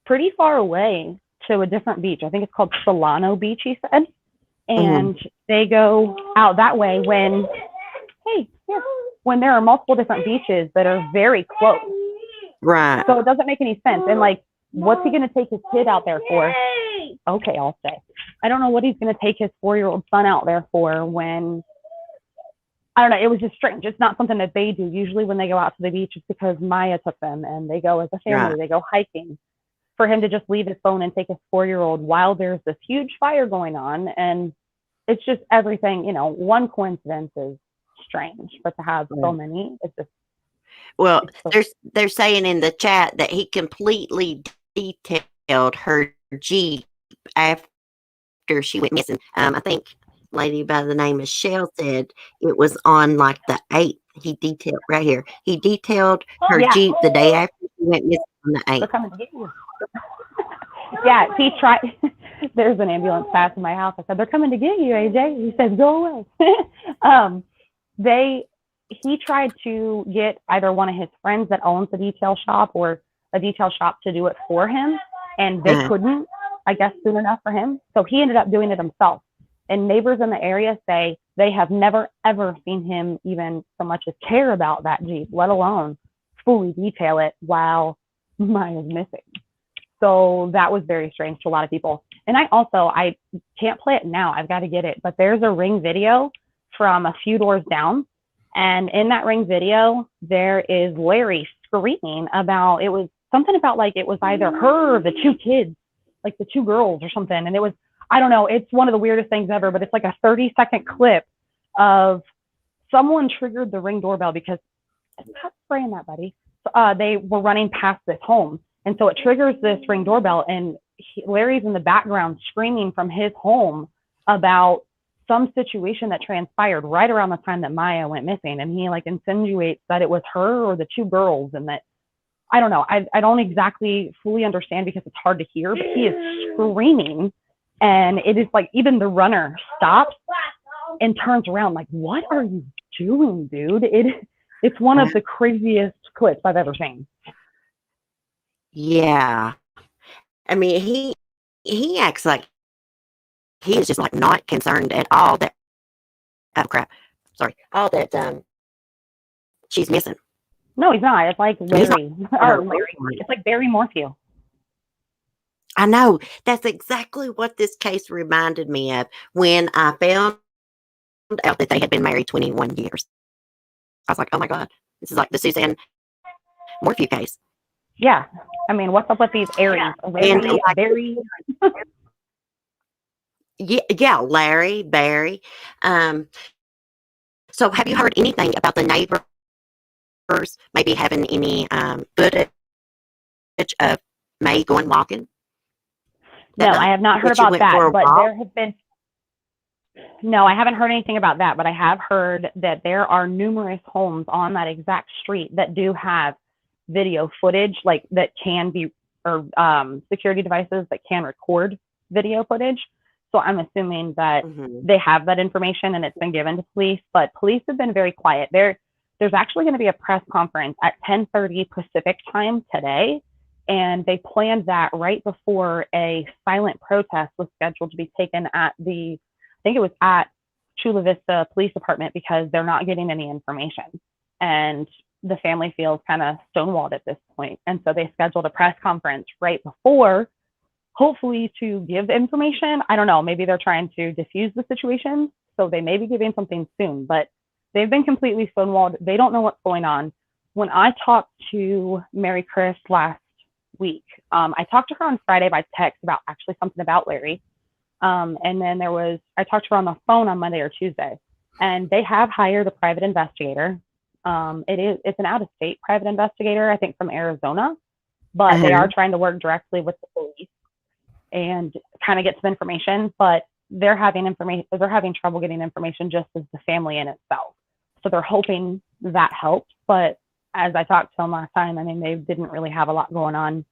pretty far away to a different beach. I think it's called Solano Beach, he said. And they go out that way when there are multiple different beaches that are very close. Right. So it doesn't make any sense. And like, what's he going to take his kid out there for? Okay, I'll say. I don't know what he's going to take his 4-year-old son out there for when, I don't know, it was just strange. It's not something that they do. Usually when they go out to the beach, it's because Maya took them and they go as a family, They go hiking. For him to just leave his phone and take his 4-year-old while there's this huge fire going on. And it's just everything, one coincidence is strange, but to have so many, it's just. Well, they're saying in the chat that he completely detailed her Jeep after she went missing. I think a lady by the name of Shell said it was on like the 8th. He detailed right here. He detailed her Jeep the day after she went missing on the 8th. They're coming to get you. Yeah, he tried. There's an ambulance passing my house. I said, they're coming to get you, AJ. He says, go away. He tried to get either one of his friends that owns a detail shop or a detail shop to do it for him, and they couldn't, I guess, soon enough for him. So he ended up doing it himself. And neighbors in the area say they have never, ever seen him even so much as care about that Jeep, let alone fully detail it while mine is missing. So that was very strange to a lot of people. And I can't play it now. I've got to get it. But there's a Ring video from a few doors down. And in that Ring video, there is Larry screaming about, it was something about like it was either her or the 2 kids, like the 2 girls or something. And it was, I don't know, it's one of the weirdest things ever, but it's like a 30-second clip of someone triggered the Ring doorbell because, stop spraying that, buddy. They were running past this home. And so it triggers this Ring doorbell, and Larry's in the background screaming from his home about some situation that transpired right around the time that Maya went missing. And he like insinuates that it was her or the 2 girls, and that, I don't know, I don't exactly fully understand because it's hard to hear, but he is screaming. And it is like, even the runner stops and turns around like, what are you doing, dude? It's one of the craziest clips I've ever seen. Yeah. I mean, he acts like he is just like not concerned at all that, all that she's missing. No, he's not. It's like Larry. It's like Barry Morphew. I know. That's exactly what this case reminded me of when I found out that they had been married 21 years. I was like, oh my God, this is like the Suzanne Morphew case. Yeah. I mean, what's up with these Aries? Larry. Yeah, Larry, Barry. So have you heard anything about the neighbors maybe having any footage of May going walking? No, I have not heard about that, but there have been, No, I haven't heard anything about that, but I have heard that there are numerous homes on that exact street that do have video footage, like that can be, or security devices that can record video footage. So I'm assuming that they have that information and it's been given to police, but police have been very quiet. There's actually going to be a press conference at 10:30 Pacific time today, and they planned that right before a silent protest was scheduled to be taken at I think it was at Chula Vista Police Department, because they're not getting any information. And the family feels kind of stonewalled at this point. And so they scheduled a press conference right before, hopefully to give information. I don't know, maybe they're trying to diffuse the situation. So they may be giving something soon, but they've been completely stonewalled. They don't know what's going on. When I talked to Mary Chris last week, I talked to her on Friday by text about actually something about Larry. And then I talked to her on the phone on Monday or Tuesday, and they have hired a private investigator. It's an out-of-state private investigator, I think from Arizona, but they are trying to work directly with the police and kind of get some information, but they're having trouble getting information just as the family in itself. So they're hoping that helps. But as I talked to them last time, I mean, they didn't really have a lot going on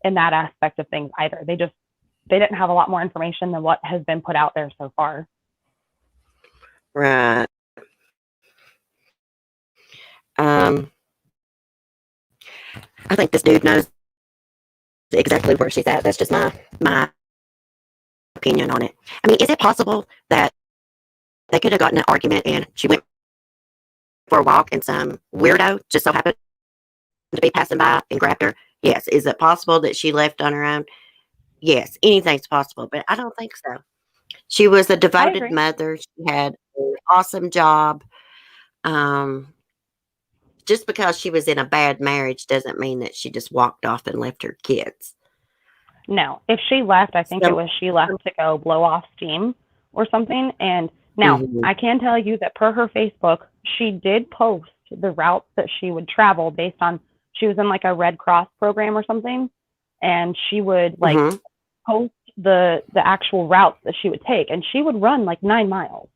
in that aspect of things either. They didn't have a lot more information than what has been put out there so far. Right. I think this dude knows exactly where she's at. That's just my opinion on it. I mean, is it possible that they could have gotten an argument and she went for a walk and some weirdo just so happened to be passing by and grabbed her? Yes. Is it possible that she left on her own? Yes. Anything's possible, but I don't think so. She was a devoted mother. She had an awesome job. Just because she was in a bad marriage doesn't mean that she just walked off and left her kids. No, if she left, I think she left to go blow off steam or something. And now I can tell you that per her Facebook, she did post the routes that she would travel based on, she was in like a Red Cross program or something. And she would post the actual routes that she would take. And she would run like 9 miles.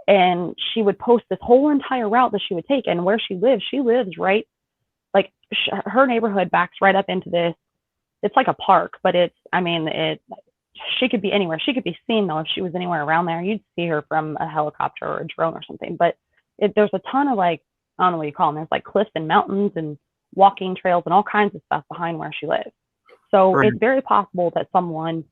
And she would post this whole entire route that she would take. And where she lives right, like her neighborhood backs right up into this. It's like a park, but she could be anywhere. She could be seen though if she was anywhere around there. You'd see her from a helicopter or a drone or something. But there's a ton of like, I don't know what you call them. There's like cliffs and mountains and walking trails and all kinds of stuff behind where she lives. So it's very possible that someone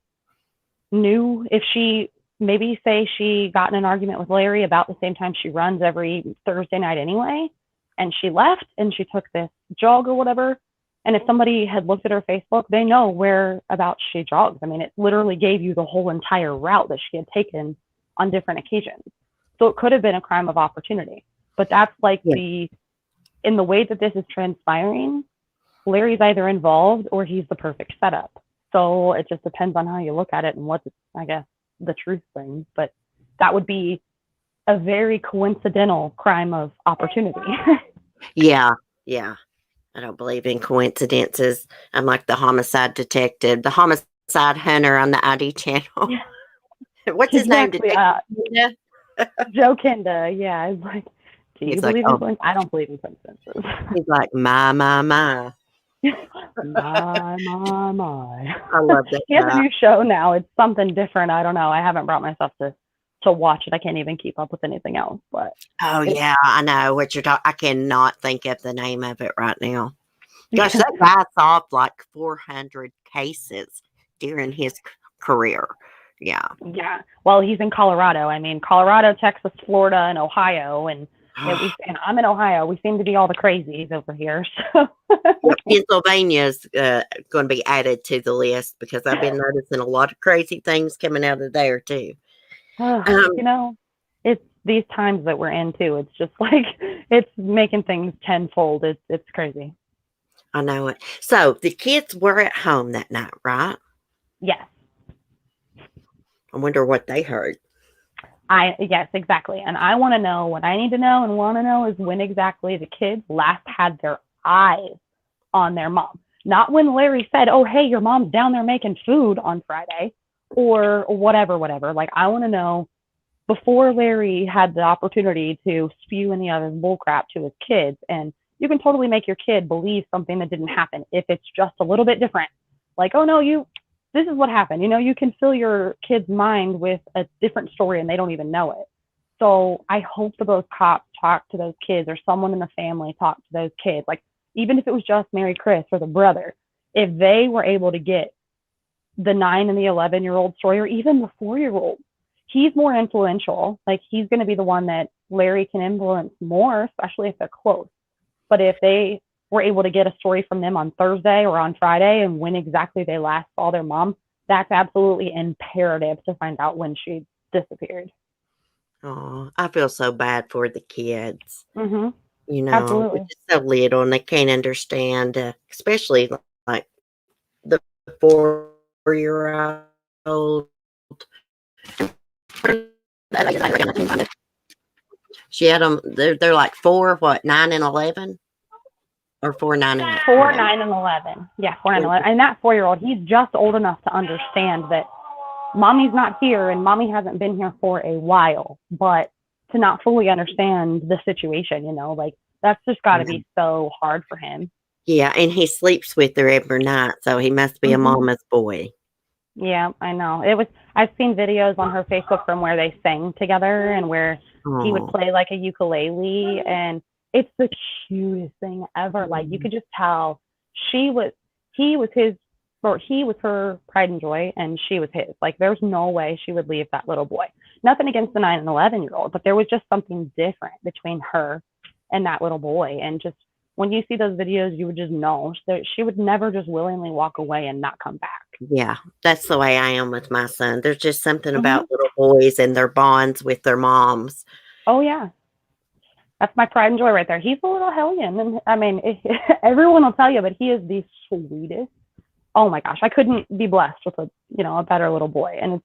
knew, if she maybe say she got in an argument with Larry about the same time she runs every Thursday night anyway, and she left and she took this jog or whatever. And if somebody had looked at her Facebook, they know whereabouts she jogs. I mean, it literally gave you the whole entire route that she had taken on different occasions. So it could have been a crime of opportunity. But that's like in the way that this is transpiring, Larry's either involved or he's the perfect setup. So it just depends on how you look at it and what, I guess, the truth brings. But that would be a very coincidental crime of opportunity. Yeah. I don't believe in coincidences. I'm like the homicide detective, the homicide hunter on the ID channel. What's his name? Joe Kenda. Yeah. It's like, do you believe in coincidences? I don't believe in coincidences. He's like, my. my. I love that. He has a new show now. It's something different. I don't know. I haven't brought myself to watch it. I can't even keep up with anything else. But yeah, I know what you're talking. I cannot think of the name of it right now. Gosh, that guy solved like 400 cases during his career. Yeah. Well, he's in Colorado. I mean, Colorado, Texas, Florida, and Ohio, and I'm in Ohio. We seem to be all the crazies over here. So Pennsylvania's going to be added to the list because I've been noticing a lot of crazy things coming out of there too. It's these times that we're in too. It's just like it's making things tenfold. It's crazy. I know it. So the kids were at home that night, right? Yes. I wonder what they heard. Yes, exactly. And I want to know, what I need to know and want to know is when exactly the kids last had their eyes on their mom. Not when Larry said, oh, hey, your mom's down there making food on Friday or whatever. Like, I want to know before Larry had the opportunity to spew any other bullcrap to his kids. And you can totally make your kid believe something that didn't happen if it's just a little bit different. Like, oh no, this is what happened. You can fill your kid's mind with a different story and they don't even know it. So I hope that those cops talk to those kids, or someone in the family talk to those kids. Like, even if it was just Mary Chris or the brother, if they were able to get the 9 and the 11-year-old story, or even the 4-year-old, he's more influential. Like, he's going to be the one that Larry can influence more, especially if they're close. But if they were able to get a story from them on Thursday or on Friday and when exactly they last saw their mom, that's absolutely imperative to find out when she disappeared. Oh, I feel so bad for the kids. Mm-hmm. They're Absolutely. just so little and they can't understand, especially like the 4-year-old. She had them. They're like 4, 9, and 11, or 4, 9, and 4, 9, and 11. Yeah, 4, 9, and 11. And that 4-year-old, he's just old enough to understand that mommy's not here and mommy hasn't been here for a while, but to not fully understand the situation, like, that's just got to be so hard for him. Yeah, and he sleeps with her every night, so he must be a mama's boy. Yeah, I know. I've seen videos on her Facebook from where they sang together and where he would play like a ukulele, and it's the cutest thing ever. Like, you could just tell he was her pride and joy, and she was his. Like, there's no way she would leave that little boy. Nothing against the 9 and 11-year-old, but there was just something different between her and that little boy. And just when you see those videos, you would just know that she would never just willingly walk away and not come back. Yeah, that's the way I am with my son. There's just something about little boys and their bonds with their moms. Oh, yeah. That's my pride and joy right there. He's a little hellion. And I mean, everyone will tell you, but he is the sweetest. Oh my gosh, I couldn't be blessed with a better little boy. And it's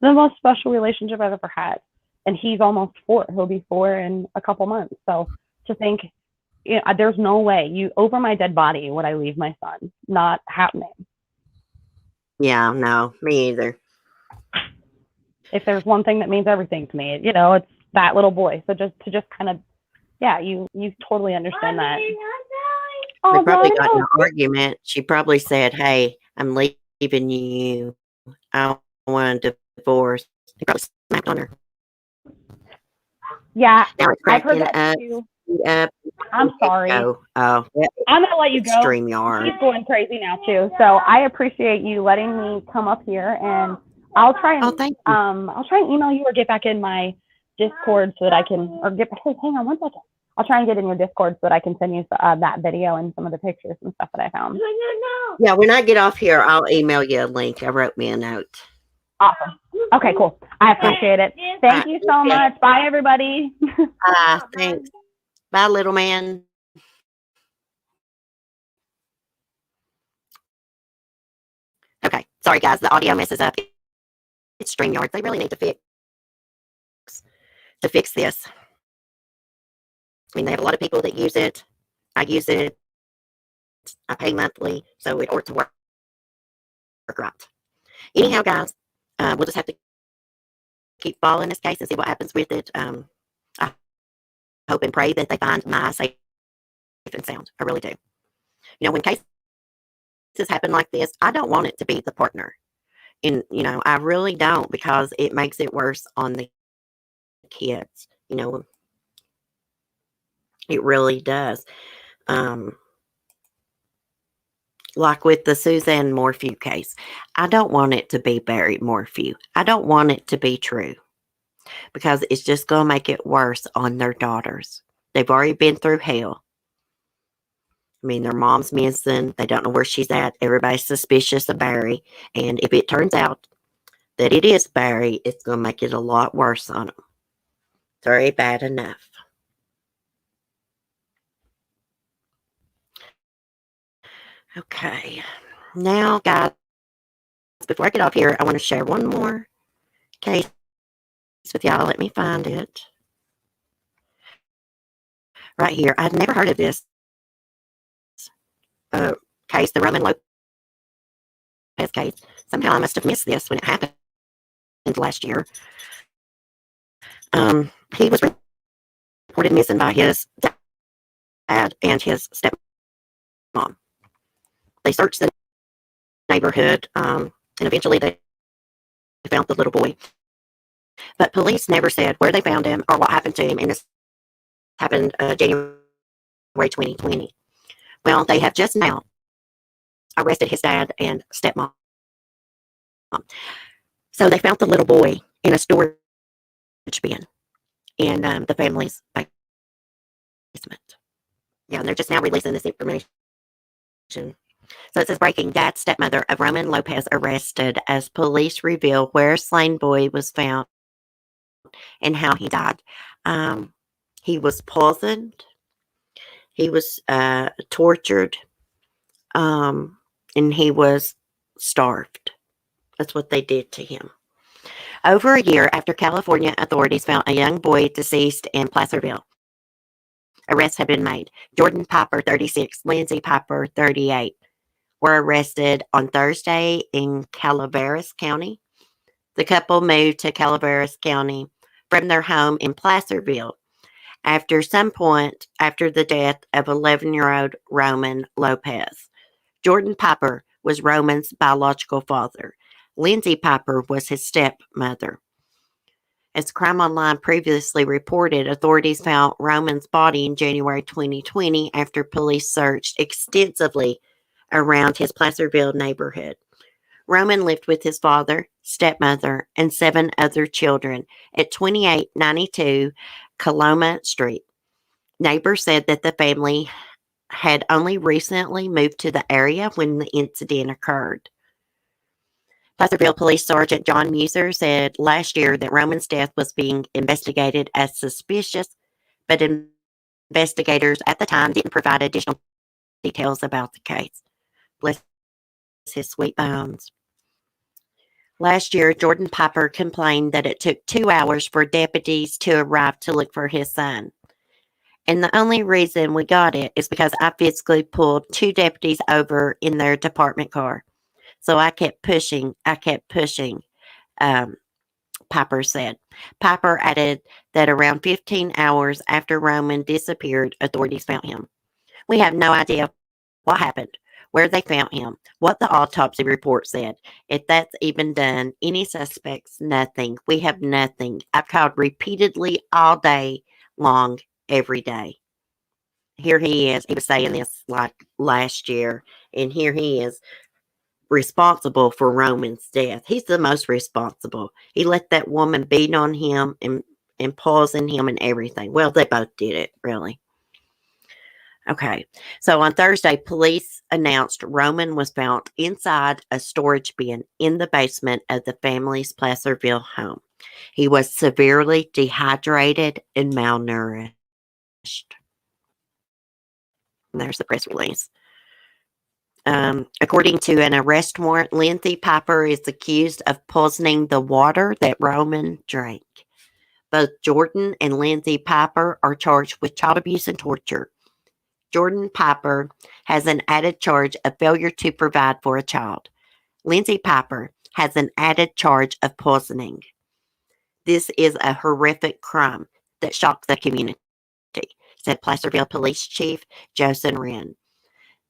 the most special relationship I've ever had. And he's almost 4. He'll be 4 in a couple months. So to think, there's no way over my dead body would I leave my son. Not happening. Yeah, no, me either. If there's one thing that means everything to me, it's that little boy. So just kind of, yeah, you totally understand that. They probably got in an argument. She probably said, "Hey, I'm leaving you. I want a divorce." He probably smacked on her. Yeah, now it's I've heard cracking that too. I'm sorry. Oh, I'm gonna let you go. StreamYard. He's going crazy now too. So I appreciate you letting me come up here, and I'll try and thank you. I'll try and email you or get back in my Discord so that I can, hey, hang on one second. I'll try and get in your Discord so that I can send you that video and some of the pictures and stuff that I found. Yeah, when I get off here, I'll email you a link. I wrote me a note. Awesome. Okay, cool. I appreciate it. Thank you so much. Bye, everybody. Thanks. Bye, little man. Okay. Sorry, guys. The audio messes up. It's StreamYard. They really need to fix this. I mean, they have a lot of people that use it. I use it. I pay monthly, so it ought to work right. Anyhow, guys, we'll just have to keep following this case and see what happens with it. I hope and pray that they find my safe and sound. I really do. When cases happen like this, I don't want it to be the partner. And, I really don't, because it makes it worse on the kids. It really does. Like with the Suzanne Morphew case, I don't want it to be Barry Morphew. I don't want it to be true, because it's just going to make it worse on their daughters. They've already been through hell. I mean, their mom's missing. They don't know where she's at. Everybody's suspicious of Barry. And if it turns out that it is Barry, it's going to make it a lot worse on them. It's already bad enough. Okay. Now, guys, before I get off here, I want to share one more case with y'all. Let me find it. Right here. I'd never heard of this case, the Roman Lopez case. Somehow I must have missed this when it happened last year. He was reported missing by his dad and his stepmom. They searched the neighborhood, and eventually they found the little boy. But police never said where they found him or what happened to him, and this happened January 2020. Well, they have just now arrested his dad and stepmom. So they found the little boy in a storage bin in the family's basement. Yeah, and they're just now releasing this information. So it says breaking: Dad, stepmother of Roman Lopez arrested as police reveal where slain boy was found and how he died. He was poisoned. He was tortured. And he was starved. That's what they did to him. Over a year after California authorities found a young boy deceased in Placerville, arrests had been made. Jordan Piper, 36, Lindsay Piper, 38, were arrested on Thursday in Calaveras County. The couple moved to Calaveras County from their home in Placerville after some point after the death of 11-year-old Roman Lopez. Jordan Piper was Roman's biological father. Lindsay Piper was his stepmother. As Crime Online previously reported, authorities found Roman's body in January 2020 after police searched extensively around his Placerville neighborhood. Roman lived with his father, stepmother, and 7 other children at 2892 Coloma Street. Neighbors said that the family had only recently moved to the area when the incident occurred. Placerville Police Sergeant John Muser said last year that Roman's death was being investigated as suspicious, but investigators at the time didn't provide additional details about the case. Bless his sweet bones. Last year, Jordan Piper complained that it took 2 hours for deputies to arrive to look for his son. And the only reason we got it is because I physically pulled 2 deputies over in their department car. So I kept pushing, Piper said. Piper added that around 15 hours after Roman disappeared, authorities found him. We have no idea what happened, where they found him, what the autopsy report said, if that's even done, any suspects, nothing. We have nothing. I've called repeatedly all day long, every day. Here he is. He was saying this like last year, and here he is responsible for Roman's death. He's the most responsible. He let that woman beat on him and poison him and everything. Well, they both did it, really. Okay, so on Thursday, police announced Roman was found inside a storage bin in the basement of the family's Placerville home. He was severely dehydrated and malnourished. And there's the press release. According to an arrest warrant, Lindsay Piper is accused of poisoning the water that Roman drank. Both Jordan and Lindsay Piper are charged with child abuse and torture. Jordan Piper has an added charge of failure to provide for a child. Lindsay Piper has an added charge of poisoning. This is a horrific crime that shocked the community, said Placerville Police Chief Joseph Wren.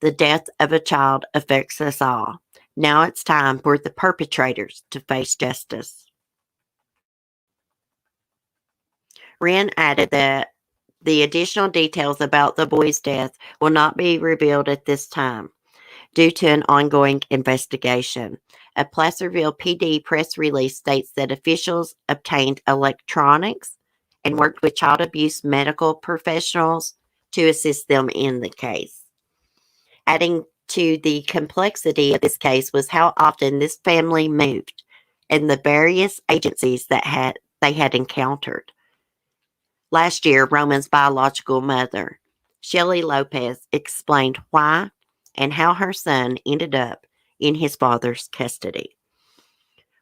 The death of a child affects us all. Now it's time for the perpetrators to face justice. Wren added that the additional details about the boy's death will not be revealed at this time due to an ongoing investigation. A Placerville PD press release states that officials obtained electronics and worked with child abuse medical professionals to assist them in the case. Adding to the complexity of this case was how often this family moved and the various agencies that they had encountered. Last year, Roman's biological mother, Shelley Lopez, explained why and how her son ended up in his father's custody.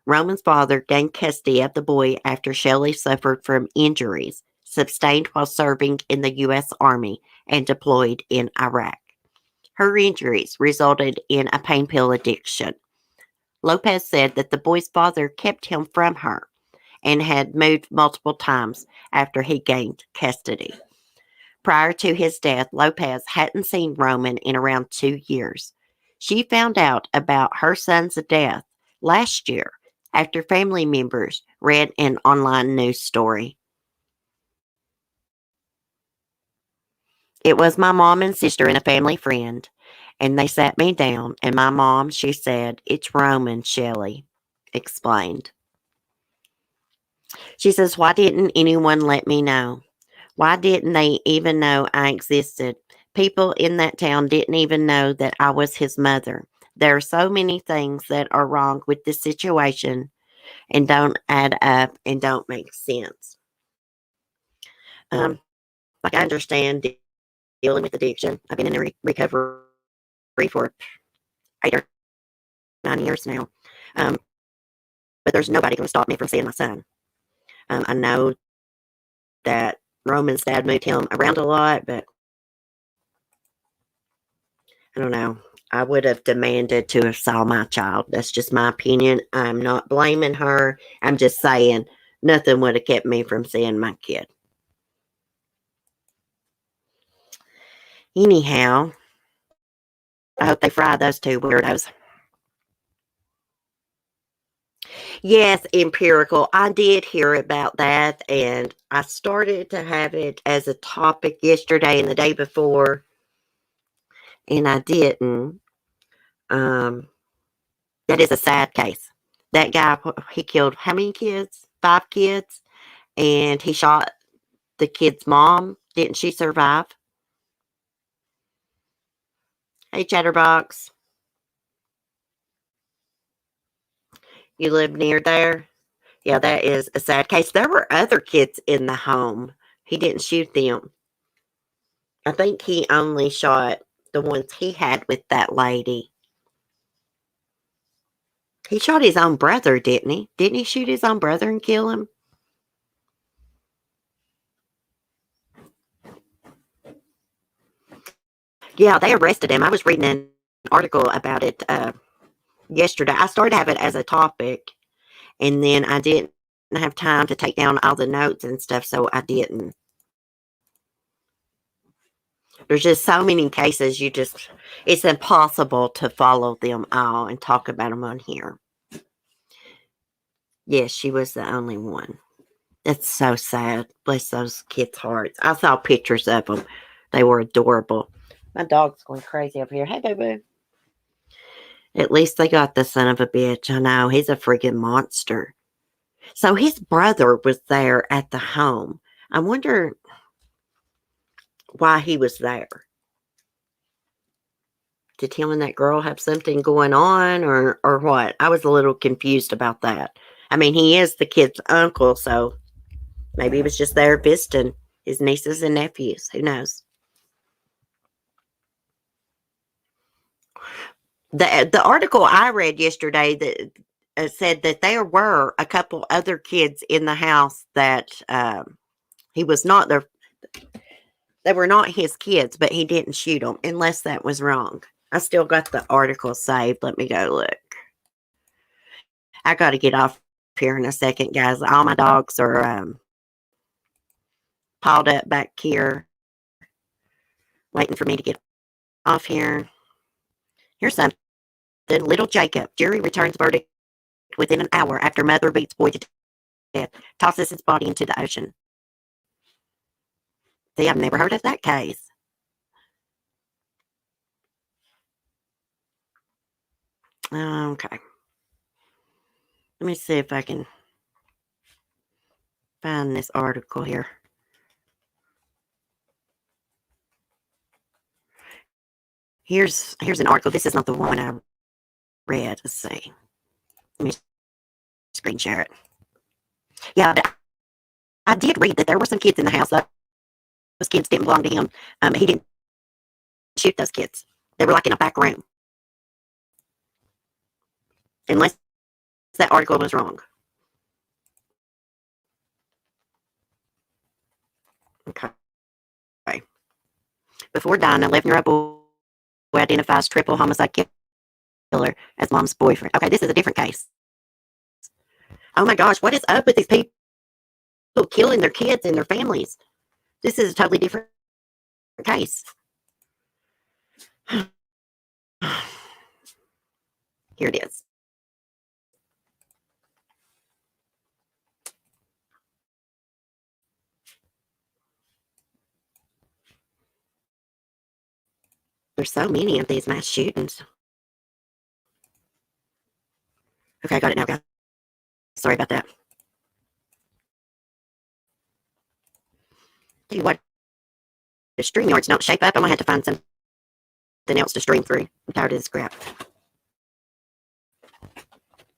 Roman's father gained custody of the boy after Shelley suffered from injuries sustained while serving in the U.S. Army and deployed in Iraq. Her injuries resulted in a pain pill addiction. Lopez said that the boy's father kept him from her and had moved multiple times after he gained custody. Prior to his death, Lopez hadn't seen Roman in around 2 years. She found out about her son's death last year after family members read an online news story. It was my mom and sister and a family friend, and they sat me down, and my mom, she said, "It's Roman," Shelley explained. She says, "Why didn't anyone let me know? Why didn't they even know I existed? People in that town didn't even know that I was his mother. There are so many things that are wrong with this situation and don't add up and don't make sense." Um, like I understand dealing with addiction. I've been in recovery for 8 or 9 years now. Um, but there's nobody going to stop me from seeing my son. I know that Roman's dad moved him around a lot, but I don't know. I would have demanded to have saw my child. That's just my opinion. I'm not blaming her. I'm just saying nothing would have kept me from seeing my kid. Anyhow, I hope they fry those two weirdos. Yes, empirical. I did hear about that, and I started to have it as a topic yesterday and the day before, and I didn't. That is a sad case. That guy, he killed how many kids? 5 kids, and he shot the kid's mom. Didn't she survive? Hey, Chatterbox, you live near there? Yeah, that is a sad case. There were other kids in the home. He didn't shoot them. I think he only shot the ones he had with that lady. He shot his own brother, didn't he? Didn't he shoot his own brother and kill him? Yeah, they arrested him. I was reading an article about it yesterday. I started to have it as a topic, and then I didn't have time to take down all the notes and stuff, so I didn't. There's just so many cases, it's impossible to follow them all and talk about them on here. Yes, she was the only one. It's so sad. Bless those kids' hearts. I saw pictures of them. They were adorable. My dog's going crazy over here. Hey, boo-boo. At least they got the son of a bitch. I know. He's a freaking monster. So his brother was there at the home. I wonder why he was there. Did him and that girl have something going on or what? I was a little confused about that. I mean, he is the kid's uncle, so maybe he was just there visiting his nieces and nephews. Who knows? The article I read yesterday that said that there were a couple other kids in the house that he was not there. They were not his kids, but he didn't shoot them, unless that was wrong. I still got the article saved. Let me go look. I got to get off here in a second, guys. All my dogs are piled up back here, waiting for me to get off here. Here's something. Little Jacob. Jury returns verdict within an hour after mother beats boy to death, tosses his body into the ocean. See, I've never heard of that case. Okay. Let me see if I can find this article here. Here's an article. This is not the one I read. Let's see. Let me screen share it. Yeah, but I did read that there were some kids in the house. Those kids didn't belong to him. He didn't shoot those kids. They were like in a back room. Unless that article was wrong. Okay. Before dying, 11-year-old boy identifies triple homicide killer as mom's boyfriend. Okay, this is a different case. Oh my gosh, what is up with these people killing their kids and their families? This is a totally different case. Here it is. There's so many of these mass shootings. Okay, I got it now, guys. Sorry about that. Tell you what, the StreamYards don't shape up. I'm gonna have to find something else to stream through. I'm tired of this crap.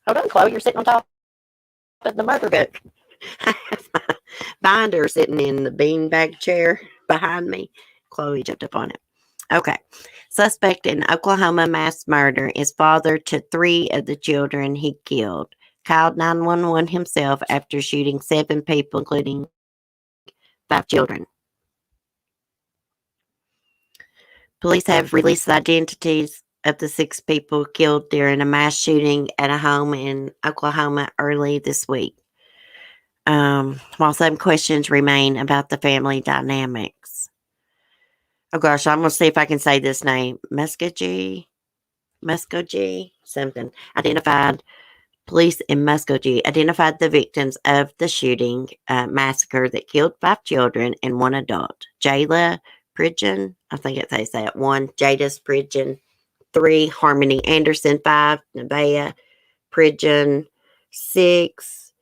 Hold on, Chloe. You're sitting on top of the murder book. I have my binder sitting in the beanbag chair behind me. Chloe jumped up on it. Okay. Suspect in Oklahoma mass murder is father to 3 of the children he killed. Called 911 himself after shooting 7 people, including 5 children. Police have released the identities of the 6 people killed during a mass shooting at a home in Oklahoma early this week. While some questions remain about the family dynamics. Oh gosh, I'm going to see if I can say this name. Muskogee, something. Police in Muskogee identified the victims of the shooting massacre that killed 5 children and 1 adult. Jayla Pridgeon, I think it says that. 1, Jadis Pridgeon. 3, Harmony Anderson. 5, Nevaeh Pridgeon. 6,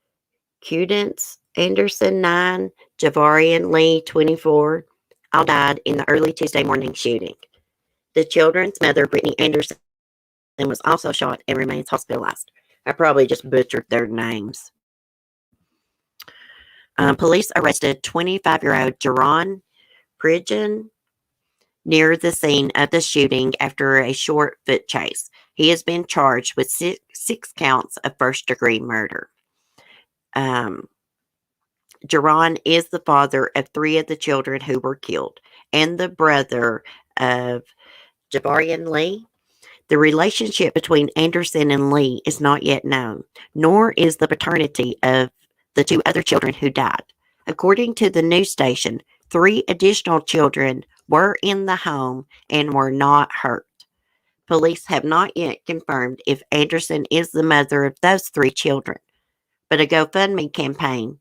Cudence Anderson. 9, Javarian Lee, 24. All died in the early Tuesday morning shooting. The children's mother, Brittany Anderson, was also shot and remains hospitalized. I probably just butchered their names. Police arrested 25-year-old Jerron Pridgeon near the scene of the shooting after a short foot chase. He has been charged with 6 counts of first-degree murder. Jerron is the father of 3 of the children who were killed and the brother of Javarian Lee. The relationship between Anderson and Lee is not yet known, nor is the paternity of the 2 other children who died. According to the news station, 3 additional children were in the home and were not hurt. Police have not yet confirmed if Anderson is the mother of those 3 children, but a GoFundMe campaign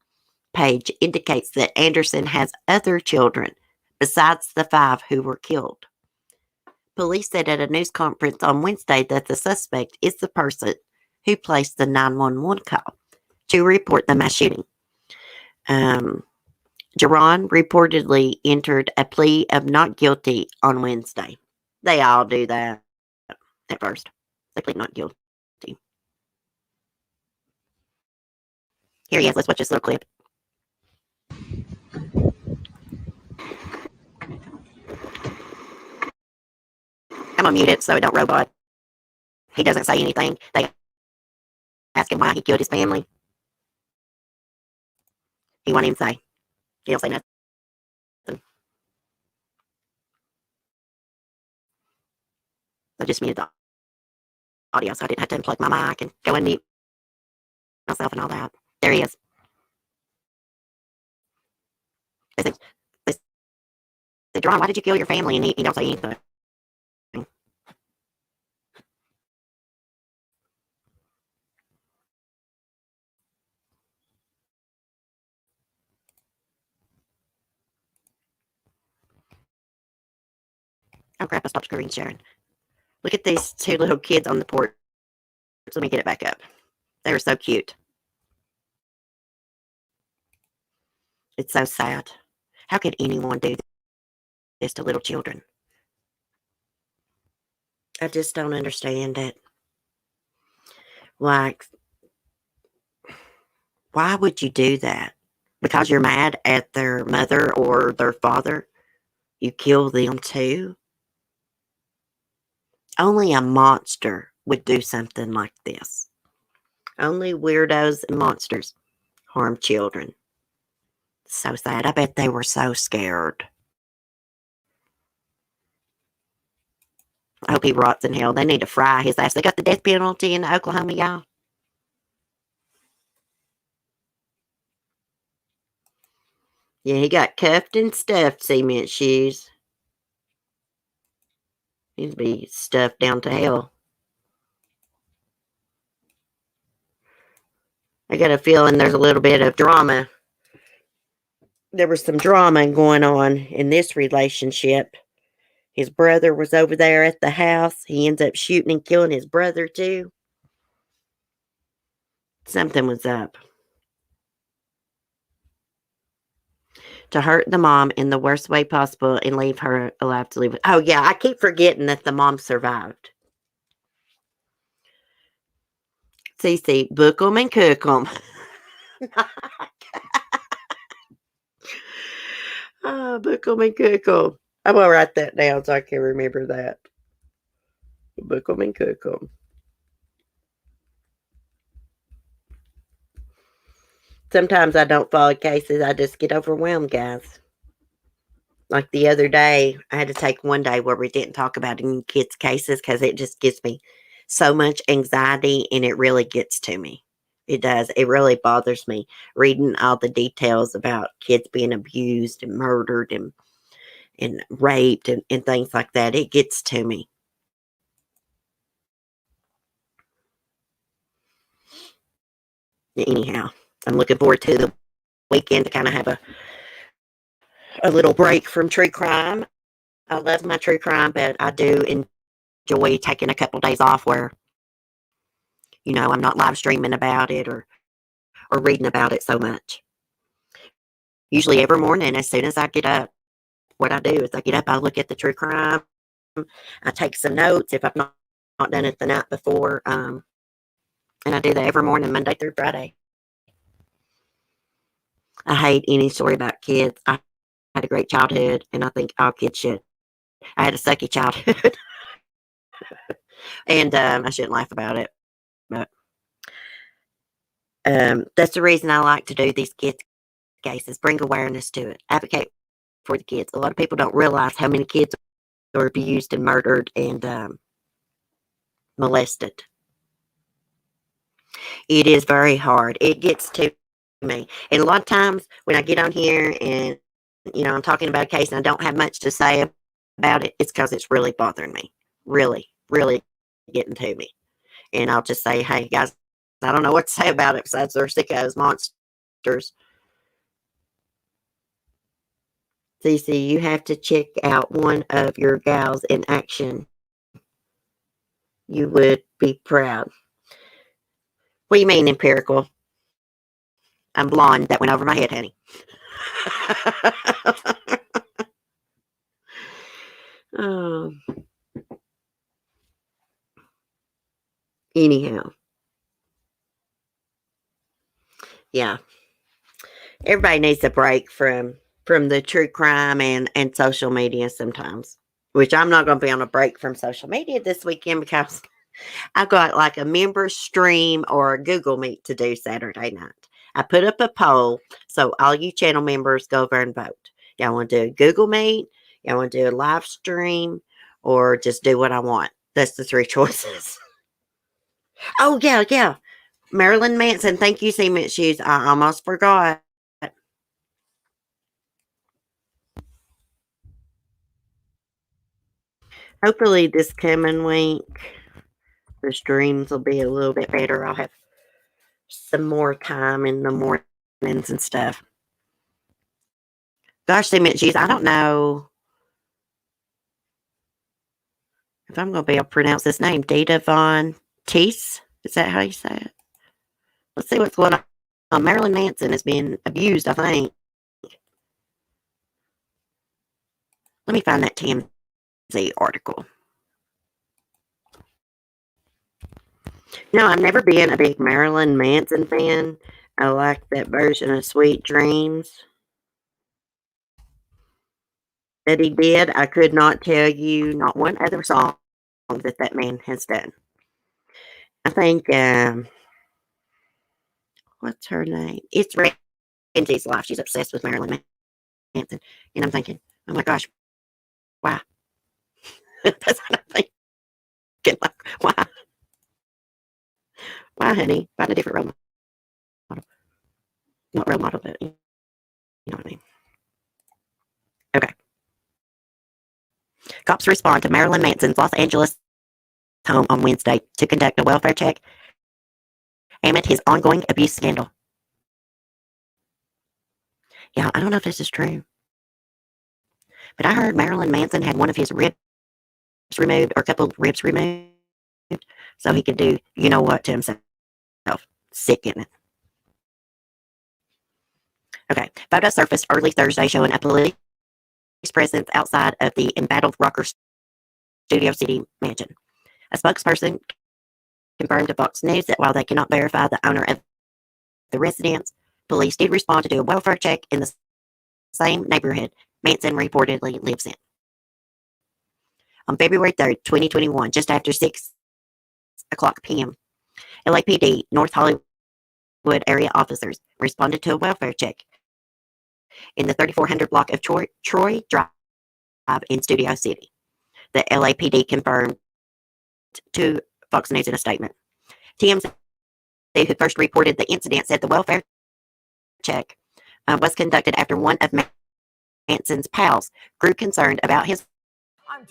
page indicates that Anderson has other children besides the 5 who were killed. Police said at a news conference on Wednesday that the suspect is the person who placed the 911 call to report the mass shooting. Jerron reportedly entered a plea of not guilty on Wednesday. They all do that at first. They plead not guilty. Here he is. Let's watch this little clip. I'm going to mute it so it don't robot. He doesn't say anything. They ask him why he killed his family. He won't even say. He'll say nothing. I just muted the audio so I didn't have to unplug my mic and go and mute myself and all that. There he is. They say, Jerron, why did you kill your family? And he don't say anything. Oh crap, I stopped screen sharing. Look at these 2 little kids on the porch. Let me get it back up. They were so cute. It's so sad. How could anyone do this to little children? I just don't understand it. Like, why would you do that? Because you're mad at their mother or their father? You kill them too? Only a monster would do something like this. Only weirdos and monsters harm children. So sad. I bet they were so scared. I hope he rots in hell. They need to fry his ass. They got the death penalty in Oklahoma, y'all. Yeah, he got cuffed and stuffed, cement shoes. He'd be stuffed down to hell. I got a feeling there's a little bit of drama. There was some drama going on in this relationship. His brother was over there at the house. He ends up shooting and killing his brother, too. Something was up. To hurt the mom in the worst way possible and leave her alive to live with. Oh, yeah, I keep forgetting that the mom survived. Cece, book 'em and cook 'em. Book 'em and cook 'em. I'm going to write that down so I can remember that. Book 'em and cook 'em. Sometimes I don't follow cases. I just get overwhelmed, guys. Like the other day, I had to take one day where we didn't talk about any kids' cases because it just gives me so much anxiety and it really gets to me. It does. It really bothers me reading all the details about kids being abused and murdered and raped and things like that. It gets to me. Anyhow, I'm looking forward to the weekend to kind of have a little break from true crime. I love my true crime, but I do enjoy taking a couple days off where, I'm not live streaming about it or reading about it so much. Usually every morning, as soon as I get up, what I do is I get up, I look at the true crime, I take some notes if I've not done it the night before, and I do that every morning, Monday through Friday. I hate any story about kids. I had a great childhood, and I think all kids should. I had a sucky childhood, and I shouldn't laugh about it, but that's the reason I like to do these kids cases, bring awareness to it, advocate for the kids. A lot of people don't realize how many kids are abused and murdered and molested. It is very hard. It gets to me. And a lot of times when I get on here and, I'm talking about a case and I don't have much to say about it, it's because it's really bothering me. Really, really getting to me. And I'll just say, hey, guys, I don't know what to say about it besides they're sickos, monsters. Cece, you have to check out one of your gals in action. You would be proud. What do you mean empirical? I'm blonde. That went over my head, honey. Oh. Anyhow. Yeah. Everybody needs a break from the true crime and social media sometimes. Which I'm not going to be on a break from social media this weekend because I've got like a member stream or a Google Meet to do Saturday night. I put up a poll, so all you channel members go over and vote. Y'all want to do a Google Meet? Y'all want to do a live stream? Or just do what I want? That's the three choices. Oh, yeah. Marilyn Manson, thank you, Cement Shoes. I almost forgot. Hopefully this coming week, the streams will be a little bit better. I'll have some more time in the mornings and stuff. Gosh, Cement Shoes, I don't know if I'm going to be able to pronounce this name. Dita Von Teese? Is that how you say it? Let's see what's going on. Marilyn Manson is being abused, I think. Let me find that TMZ article. I've never been a big Marilyn Manson fan. I like that version of Sweet Dreams that he did. I could not tell you not one other song that man has done. I think, what's her name? It's Randy's life. She's obsessed with Marilyn Manson. And I'm thinking, oh my gosh, why? That's what I'm thinking. Like, why? Why, honey? Find a different role model. Not role model, but you know what I mean. Cops respond to Marilyn Manson's Los Angeles home on Wednesday to conduct a welfare check amid his ongoing abuse scandal. Yeah, I don't know if this is true, but I heard Marilyn Manson had one of his ribs removed, or a couple of ribs removed, so he could do you know what to himself. Sick, isn't it? Okay, photos surfaced early Thursday showing a police presence outside of the embattled Rocker Studio City mansion. A spokesperson confirmed to Fox News that while they cannot verify the owner of the residence, police did respond to do a welfare check in the same neighborhood Manson reportedly lives in. On February 3rd, 2021, just after 6 o'clock p.m., LAPD North Hollywood area officers responded to a welfare check in the 3400 block of Troy Drive in Studio City. The LAPD confirmed to Fox News in a statement. TMZ, who first reported the incident, said the welfare check was conducted after one of Manson's pals grew concerned about his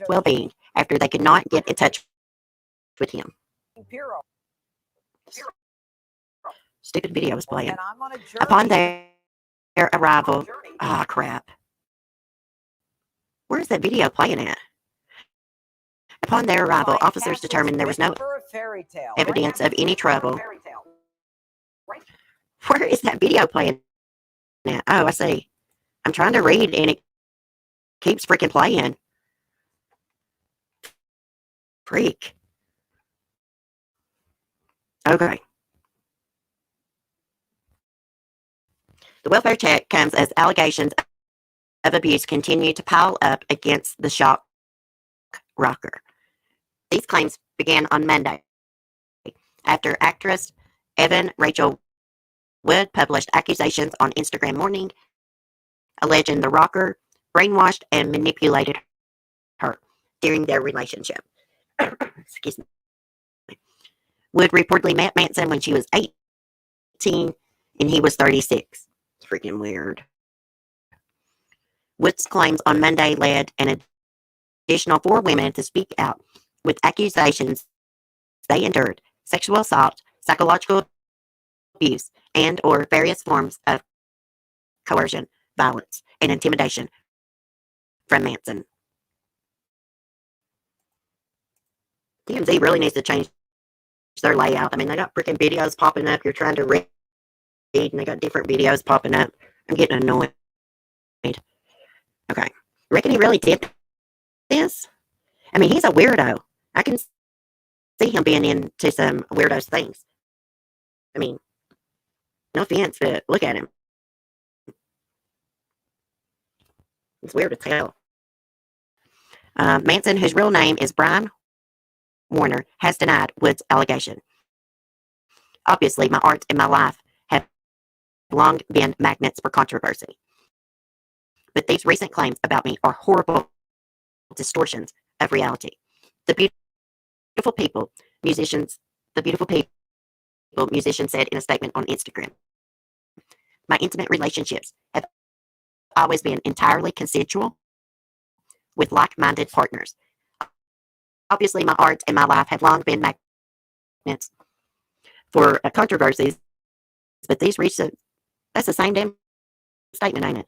well-being after they could not get in touch with him. Stupid video was playing. Upon their arrival, crap. Where's that video playing at? Upon their arrival, officers determined there was no evidence of any trouble. Where is that video playing at? Oh, I see. I'm trying to read and it keeps freaking playing. Freak. Okay. The welfare check comes as allegations of abuse continue to pile up against the shock rocker. These claims began on Monday after actress Evan Rachel Wood published accusations on Instagram morning alleging the rocker brainwashed and manipulated her during their relationship. Excuse me. Wood reportedly met Manson when she was 18 and he was 36. It's freaking weird. Wood's claims on Monday led an additional 4 women to speak out with accusations they endured sexual assault, psychological abuse, and or various forms of coercion, violence, and intimidation from Manson. TMZ really needs to change their layout. I mean, they got freaking videos popping up. You're trying to read, and they got different videos popping up. I'm getting annoyed. Okay. Reckon he really did this? I mean, he's a weirdo. I can see him being into some weirdo things. I mean, no offense, but look at him. It's weird as hell. Manson, whose real name is Brian Warner, has denied Wood's allegation. Obviously, my art and my life have long been magnets for controversy. But these recent claims about me are horrible distortions of reality. The beautiful people, musicians said in a statement on Instagram. My intimate relationships have always been entirely consensual with like-minded partners. Obviously, my art and my life have long been magnets for controversies, but these recent, that's the same damn statement, ain't it?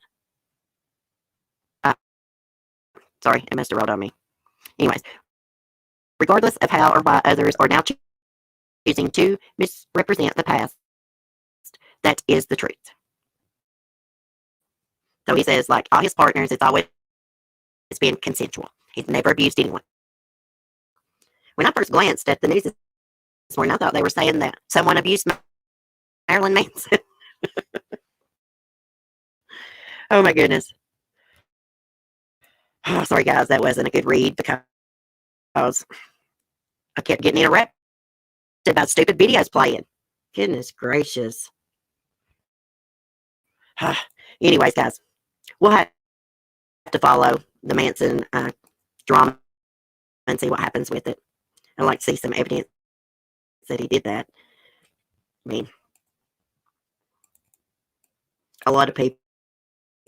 Sorry, it must have rolled on me. Anyways, regardless of how or why others are now choosing to misrepresent the past, that is the truth. So he says, like all his partners, it's always been consensual. He's never abused anyone. When I first glanced at the news this morning, I thought they were saying that someone abused Marilyn Manson. Oh my goodness. Oh, sorry guys, that wasn't a good read because I kept getting interrupted about stupid videos playing. Goodness gracious. Anyways, guys, we'll have to follow the Manson drama and see what happens with it. I'd like to see some evidence that he did that. I mean, a lot of people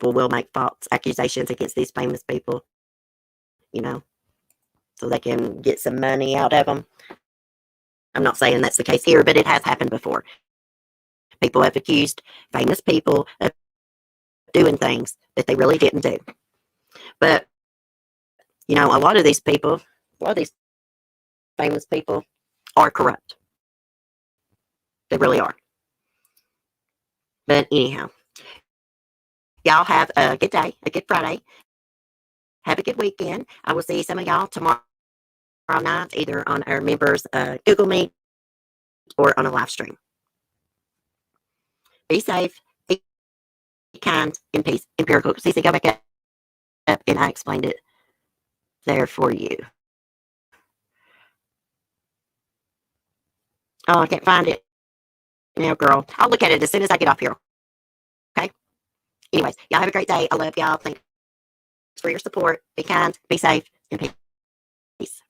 will make false accusations against these famous people, you know. so they can get some money out of them. I'm not saying that's the case here, but it has happened before. People have accused famous people of doing things that they really didn't do. But, a lot of these famous people are corrupt. They really are. But anyhow, y'all have a good day, a good Friday. Have a good weekend. I will see some of y'all tomorrow night, either on our members' Google Meet or on a live stream. Be safe, be kind, in peace, empirical. Cece, go back up, and I explained it there for you. Oh, I can't find it now, girl. I'll look at it as soon as I get off here. Okay? Anyways, y'all have a great day. I love y'all. Thanks for your support. Be kind, be safe, and peace.